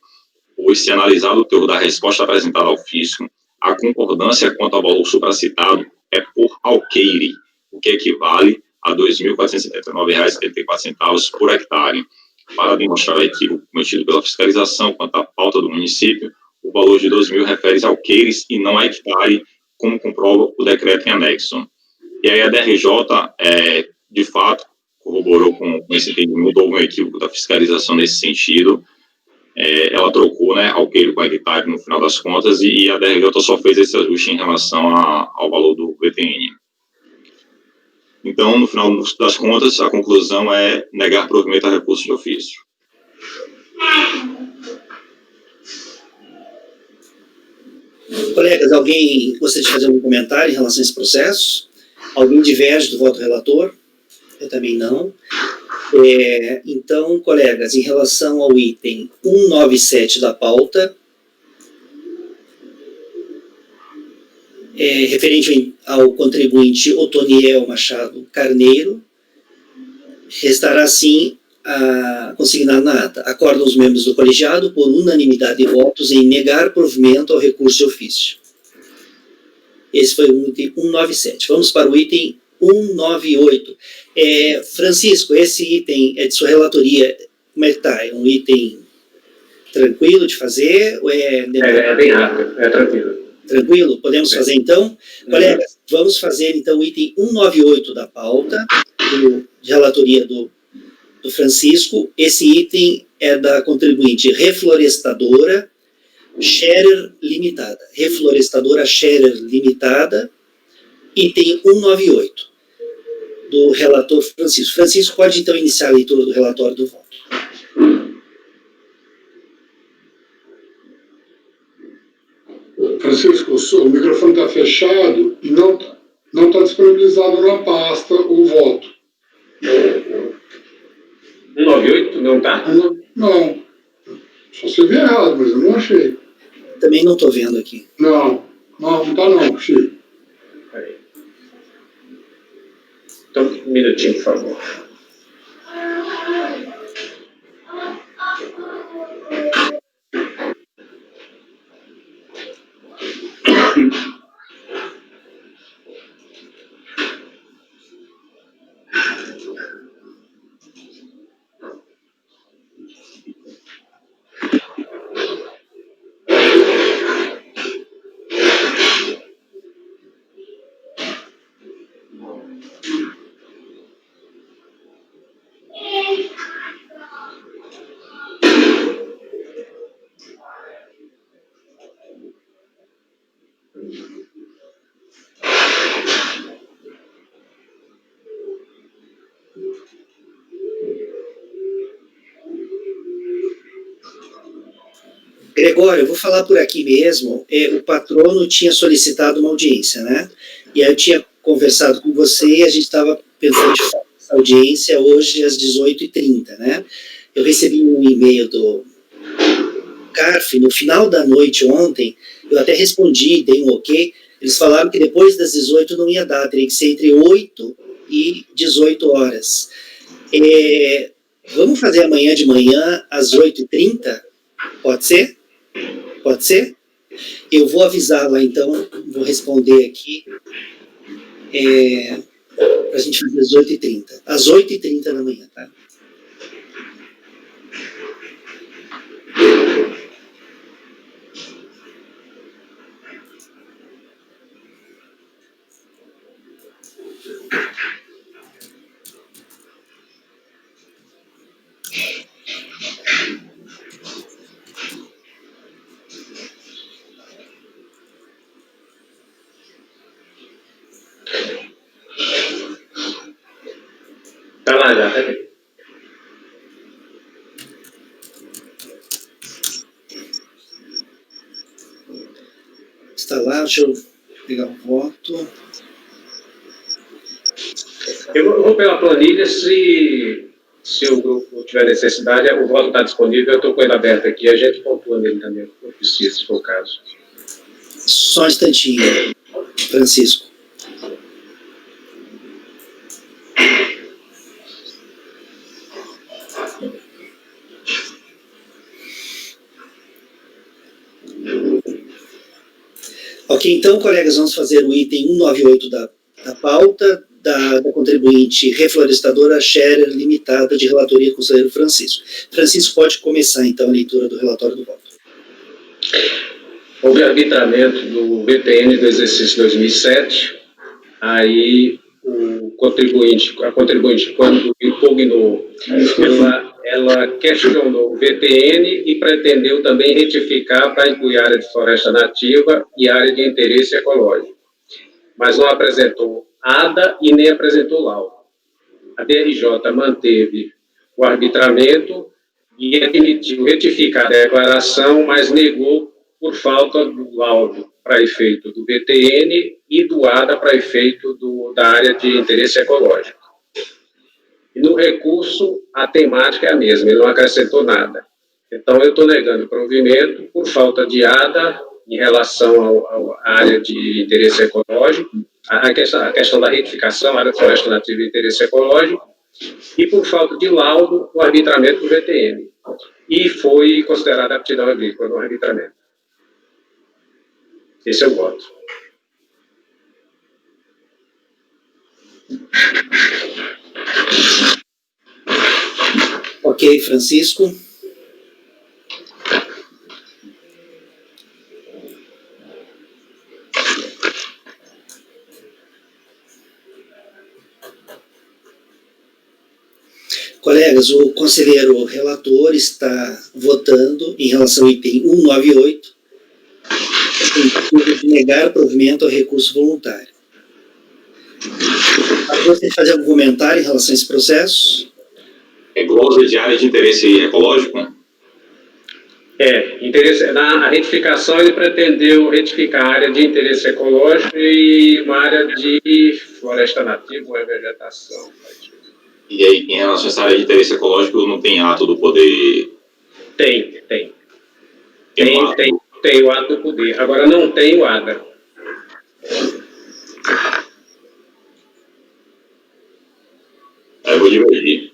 pois, se analisado o teor da resposta apresentada ao fisco, a concordância quanto ao valor supracitado é por alqueire, o que equivale a R$ 2.479,74 por hectare. Para demonstrar o equívoco cometido pela fiscalização quanto à pauta do município, o valor de R$12.000 refere-se a alqueires e não a hectare, como comprova o decreto em anexo. E aí a DRJ, de fato, corroborou com esse entendimento, houve um equívoco da fiscalização nesse sentido. Ela trocou, né, alqueire com hectare no final das contas, e a DRJ só fez esse ajuste em relação ao valor do VTN. Então, no final das contas, a conclusão é negar provimento a recurso de ofício. Colegas, alguém gostaria de fazer algum comentário em relação a esse processo? Alguém diverge do voto relator? Eu também não. Então, colegas, em relação ao item 197 da pauta, referente ao contribuinte Otoniel Machado Carneiro, restará assim consignado na ata. Acordam os membros do colegiado, por unanimidade de votos, em negar provimento ao recurso de ofício. Esse foi o item 197. Vamos para o item 198. Francisco, esse item é de sua relatoria. Como é que está? É um item tranquilo de fazer? Ou é bem rápido, é tranquilo. Tranquilo? Podemos fazer então? Colegas, vamos fazer então o item 198 da pauta, de relatoria do Francisco. Esse item é da contribuinte Reflorestadora Scherer Limitada. Reflorestadora Scherer Limitada, item 198, do relator Francisco. Francisco, pode então iniciar a leitura do relatório do voto. Francisco, o microfone está fechado e não está disponibilizado na pasta o voto. 198 não está? Não. Só se vier errado, mas eu não achei. Também não estou vendo aqui. Não está não, Chico. Peraí. Então, um minutinho, por favor. Gregório, eu vou falar por aqui mesmo. O patrono tinha solicitado uma audiência, né? E aí eu tinha conversado com você e a gente estava pensando em fazer essa audiência hoje às 18h30, né? Eu recebi um e-mail do CARF no final da noite ontem, eu até respondi, dei um ok. Eles falaram que depois das 18 não ia dar, teria que ser entre 8 e 18 horas. Vamos fazer amanhã de manhã às 8h30? Pode ser? Pode ser? Eu vou avisar lá, então, vou responder aqui, para a gente fazer às 8h30. Às 8h30 da manhã, tá? Tá lá já, tá aqui. Está lá, deixa eu pegar o voto. Eu vou pela planilha, se o grupo tiver necessidade, o voto está disponível, eu estou com ele aberto aqui, a gente pontua nele também, se preciso, se for o caso. Só um instantinho, Francisco. Ok, então, colegas, vamos fazer o item 198 da pauta da contribuinte reflorestadora Scherer Limitada, de relatoria conselheiro Francisco. Francisco, pode começar, então, a leitura do relatório do voto. Houve arbitramento do VTN do exercício 2007, aí a contribuinte, quando impugnou, ela questionou o VTN e pretendeu também retificar para incluir área de floresta nativa e área de interesse ecológico, mas não apresentou ADA e nem apresentou laudo. A DRJ manteve o arbitramento e admitiu retificar a declaração, mas negou por falta do laudo para efeito do VTN e do ADA para efeito da área de interesse ecológico. E no recurso, a temática é a mesma, ele não acrescentou nada. Então, eu estou negando o provimento por falta de ADA em relação à área de interesse ecológico, a questão da retificação, área de floresta nativa de interesse ecológico, e por falta de laudo, o arbitramento do VTN. E foi considerada aptidão agrícola no arbitramento. Esse é o voto. Ok, Francisco. Colegas, o conselheiro relator está votando em relação ao item 198, de negar provimento ao recurso voluntário. Gostaria de fazer algum comentário em relação a esse processo? É glosa de área de interesse ecológico? Na retificação ele pretendeu retificar a área de interesse ecológico e uma área de floresta nativa, ou vegetação. E aí, em relação a essa área de interesse ecológico, não tem ato do poder? Tem o ato do poder. Agora não tem o ADA. Aí eu vou divergir.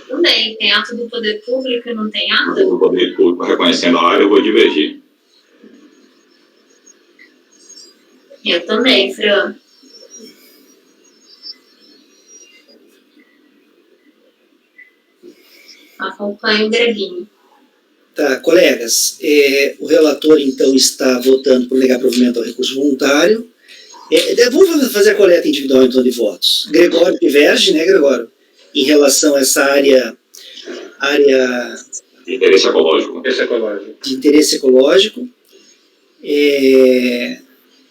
Também, tem ato do poder público e não tem ADA? O poder público reconhecendo a área, eu vou divergir. Eu também, Fran. Acompanho o Greginho. Tá, colegas, o relator, então, está votando por negar provimento ao recurso voluntário. Vamos fazer a coleta individual, então, de votos. Gregório diverge, né, Gregório? Em relação a essa área De interesse ecológico. de interesse ecológico.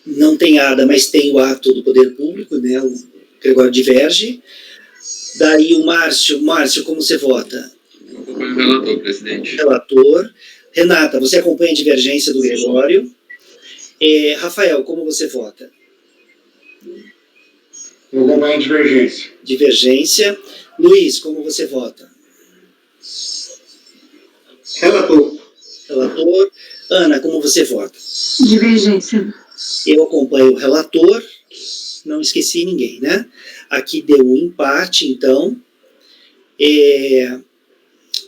Não tem ADA, mas tem o ato do poder público, né? O Gregório diverge. Daí o Márcio, como você vota? Eu acompanho o relator, presidente. Relator. Renata, você acompanha a divergência do Gregório. Rafael, como você vota? Eu acompanho a divergência. Divergência. Luiz, como você vota? Relator. Relator. Ana, como você vota? Divergência. Eu acompanho o relator. Não esqueci ninguém, né? Aqui deu um empate, então.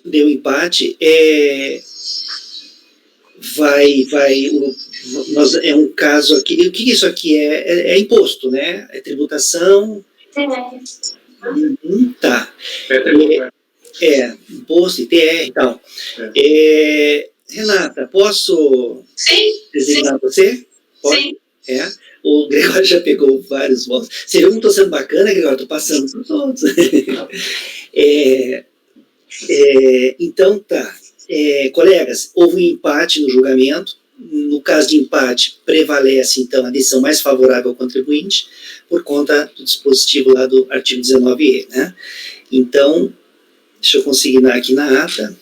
deu empate, é um caso aqui. O que isso aqui é? É imposto, né? É tributação. Tá. Imposto, ITR e tal. Renata, posso designar você? Pode? Sim. O Gregório já pegou vários votos. Você viu que não estou sendo bacana, Gregório? Estou passando para os outros. Então, tá. Colegas, houve um empate no julgamento. No caso de empate, prevalece, então, a decisão mais favorável ao contribuinte, por conta do dispositivo lá do artigo 19E, né? Então, deixa eu consignar aqui na ata.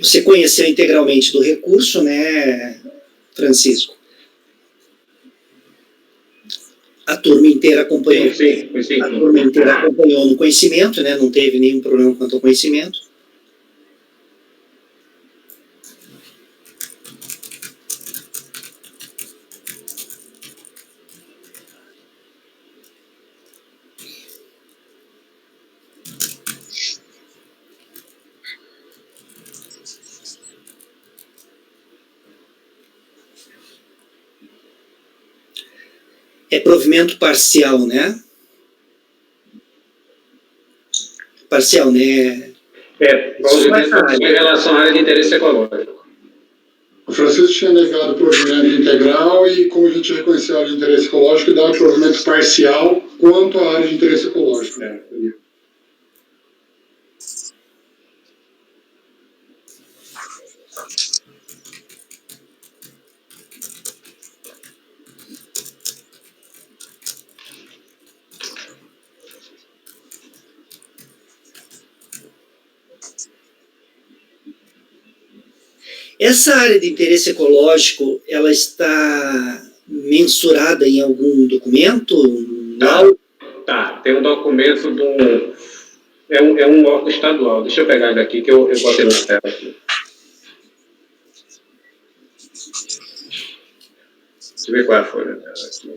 Você conheceu integralmente do recurso, né, Francisco? A turma inteira acompanhou. Sim. A turma inteira acompanhou no conhecimento, né? Não teve nenhum problema quanto ao conhecimento. É provimento parcial, né? Parcial, né? Em relação à área de interesse ecológico. O Francisco tinha negado o provimento integral e, como a gente reconheceu a área de interesse ecológico, dá provimento parcial quanto à área de interesse ecológico. Essa área de interesse ecológico, ela está mensurada em algum documento? Tá, tem um documento é um órgão estadual. Deixa eu pegar ele aqui, que eu botei na tela aqui. Deixa eu ver qual é a folha dela aqui.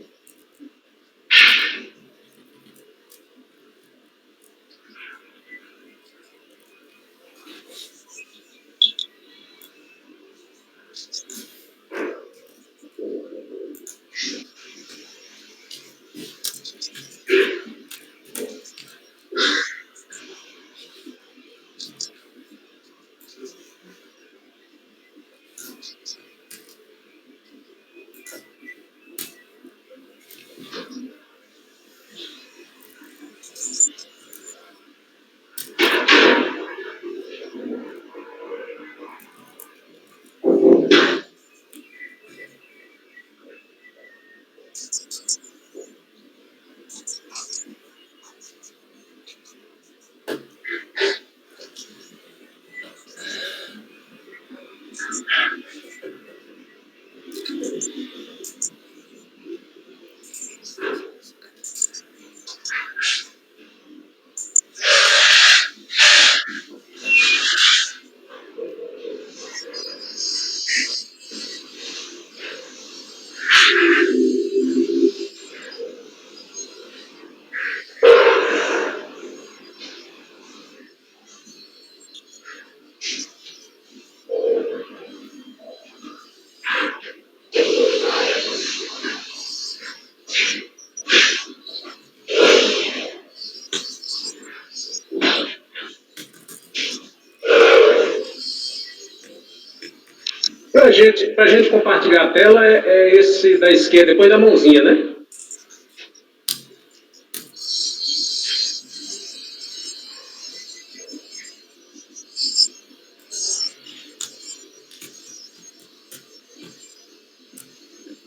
Para a gente compartilhar a tela, é esse da esquerda, depois da mãozinha, né?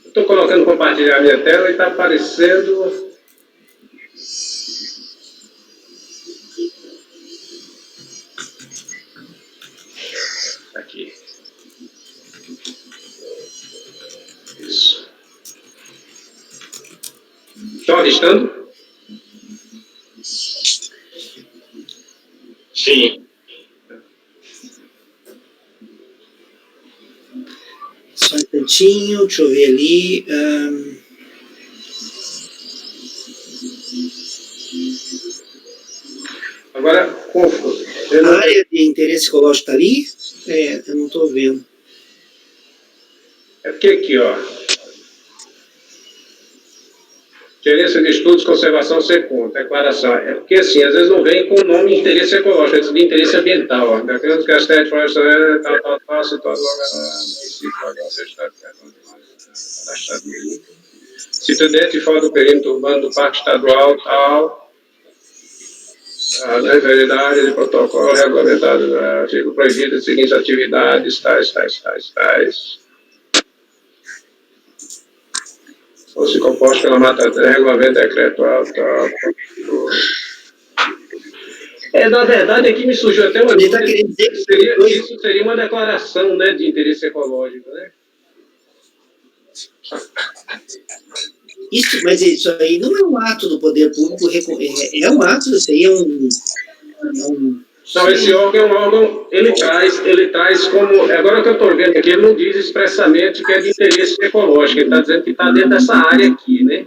Estou colocando compartilhar a minha tela e está aparecendo... Estão avistando? Sim. Só um instantinho, deixa eu ver ali. Agora, A área de interesse ecológico está ali? Eu não estou vendo. é porque aqui, ó. Gerência de estudos, conservação, secund, declaração. É porque, assim, às vezes não vem com o nome de interesse ecológico, é de interesse ambiental. Ó. Daqueles que as terras florestais, tal, situado logo sítio dentro e fora do perímetro urbano do Parque Estadual, tal. A legalidade de protocolo regulamentado, artigo proibido as seguintes atividades, tais. Ou se composto pela mata-terra, regulamento decretual, tal. Na verdade, aqui me surgiu até uma dúvida. Isso seria uma declaração, né, de interesse ecológico, né? Mas isso aí não é um ato do poder público, é um ato, isso aí é um Não, esse órgão é um órgão, ele traz como, agora que eu estou vendo aqui, ele não diz expressamente que é de interesse ecológico, ele está dizendo que está dentro dessa área aqui, né?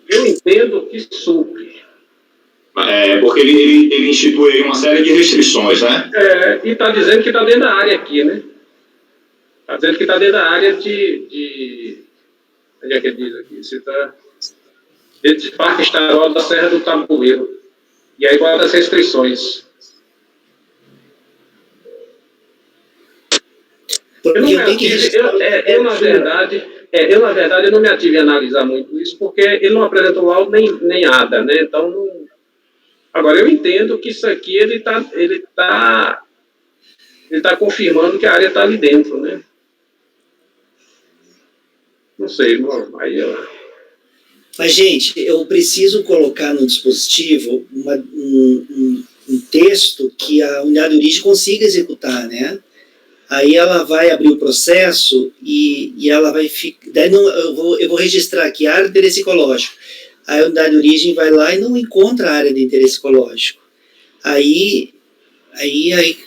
Eu entendo que supre. Porque ele institui aí uma série de restrições, né? E está dizendo que está dentro da área aqui, né? Está dizendo que está dentro da área de onde é que ele diz aqui? Cita dentro do Parque Estadual da Serra do Tabuleiro. E aí bota as restrições. Eu, na verdade, não me ative a analisar muito isso, porque ele não apresentou laudo nem nada, né? Então, não... Agora, eu entendo que isso aqui, ele tá confirmando que a área está ali dentro, né? Não sei, bom, aí eu... Mas, gente, eu preciso colocar no dispositivo um texto que a unidade de origem consiga executar, né? Aí ela vai abrir o processo e ela vai ficar... Daí eu vou registrar aqui a área de interesse ecológico. Aí a unidade de origem vai lá e não encontra a área de interesse ecológico. Aí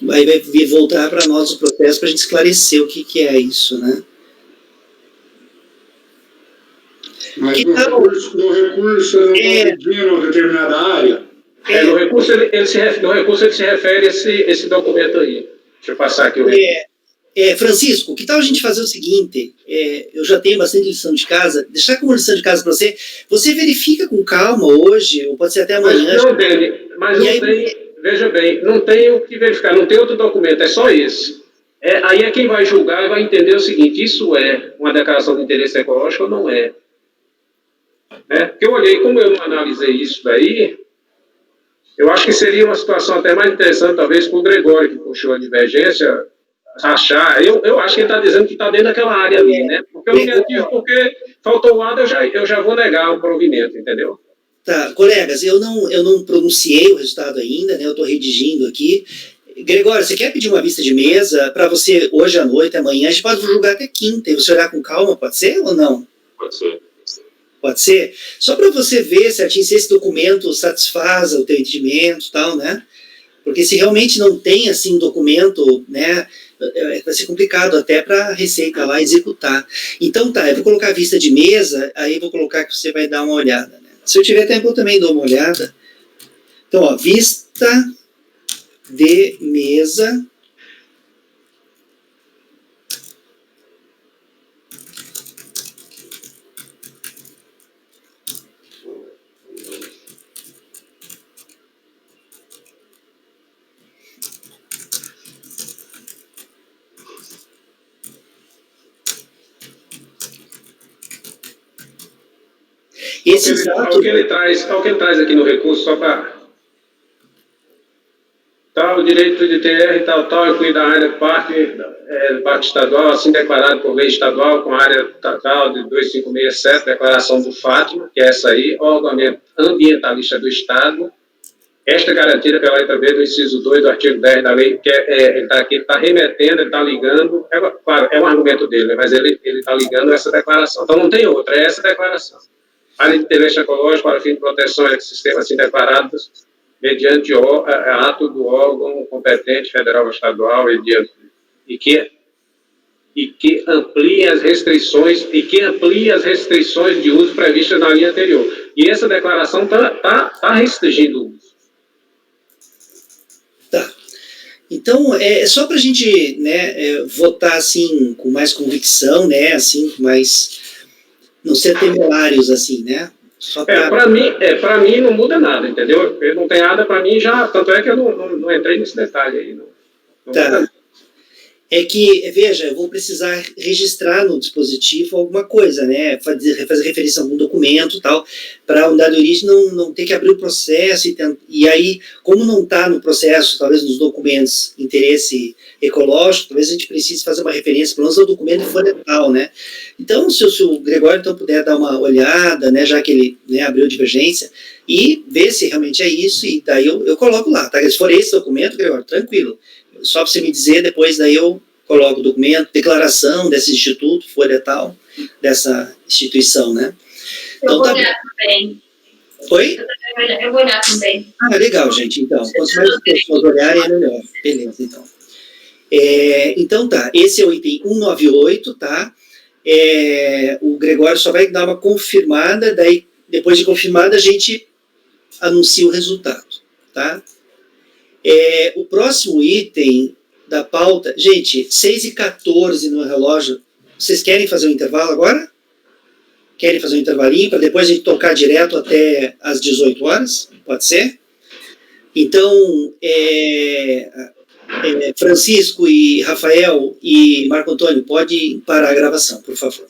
vai voltar para nós o processo para a gente esclarecer o que é isso, né? Mas no recurso não está pedindo determinada área? No recurso ele se refere a esse documento aí. Deixa eu passar aqui o recurso. Francisco, que tal a gente fazer o seguinte? Eu já tenho bastante lição de casa. Deixar como lição de casa para você. Você verifica com calma hoje, ou pode ser até amanhã. Mas não tem. Veja bem, não tem o que verificar, não tem outro documento, é só esse. Aí é quem vai julgar e vai entender o seguinte: isso é uma declaração de interesse ecológico ou não é? Porque eu olhei, como eu não analisei isso daí, eu acho que seria uma situação até mais interessante, talvez, para o Gregório, que puxou a divergência, achar. Eu acho que ele está dizendo que está dentro daquela área ali, né? Porque eu não me ativo, porque faltou o lado, eu já vou negar o provimento, entendeu? Tá, colegas, eu não pronunciei o resultado ainda, né? Eu estou redigindo aqui. Gregório, você quer pedir uma vista de mesa para você hoje à noite, amanhã? A gente pode julgar até quinta e você olhar com calma, pode ser ou não? Pode ser. Pode ser? Só para você ver certinho se esse documento satisfaz o teu entendimento e tal, né? Porque se realmente não tem, assim, um documento, né, vai ser complicado até para a Receita lá executar. Então tá, eu vou colocar a vista de mesa, aí vou colocar que você vai dar uma olhada, né? Se eu tiver tempo, eu também dou uma olhada. Então, ó, vista de mesa. Olha o que ele traz aqui no recurso, só para... Tal, direito de TR, tal, incluída a área do parque estadual, assim declarado por lei estadual, com área tal de 2567, declaração do Fátima, que é essa aí, órgão ambientalista do Estado, Esta é garantida pela letra B do inciso 2 do artigo 10 da lei, que ele está remetendo, ele está ligando, claro, é um argumento dele, mas ele está ligando essa declaração. Então, não tem outra, é essa declaração. Área de interesse ecológico para fim de proteção de ecossistemas assim declarados mediante ato do órgão competente federal ou estadual e que amplie as restrições de uso previstas na linha anterior. E essa declaração está restringindo o uso. Tá. Então, é só para a gente, né, votar assim com mais convicção, né, assim, com mais, não ser temerários assim, né? Para mim não muda nada, entendeu? Não tem nada para mim já, tanto é que eu não entrei nesse detalhe aí. Não tá. É que, veja, eu vou precisar registrar no dispositivo alguma coisa, né? Fazer referência a algum documento e tal, para a unidade de origem não ter que abrir o processo. E aí, como não está no processo, talvez nos documentos interesse ecológico, talvez a gente precise fazer uma referência, pelo menos ao documento de folha tal, né? Então, se o Gregório então, puder dar uma olhada, né, já que ele, né, abriu divergência, e ver se realmente é isso, e daí eu coloco lá, tá? Se for esse documento, Gregório, tranquilo. Só para você me dizer, depois daí eu coloco o documento, declaração desse instituto, folha tal, dessa instituição, né? Então, eu vou olhar também. Oi? Eu vou olhar também. Ah, legal, gente, então. Quanto mais pessoas olharem, é melhor. Beleza, então. Então tá, esse é o item 198, tá? O Gregório só vai dar uma confirmada, daí, depois de confirmada, a gente anuncia o resultado, tá? O próximo item da pauta, gente, 6h14 no relógio, vocês querem fazer um intervalo agora? Querem fazer um intervalinho para depois a gente tocar direto até às 18 horas? Pode ser? Então, Francisco e Rafael e Marco Antônio, pode parar a gravação, por favor.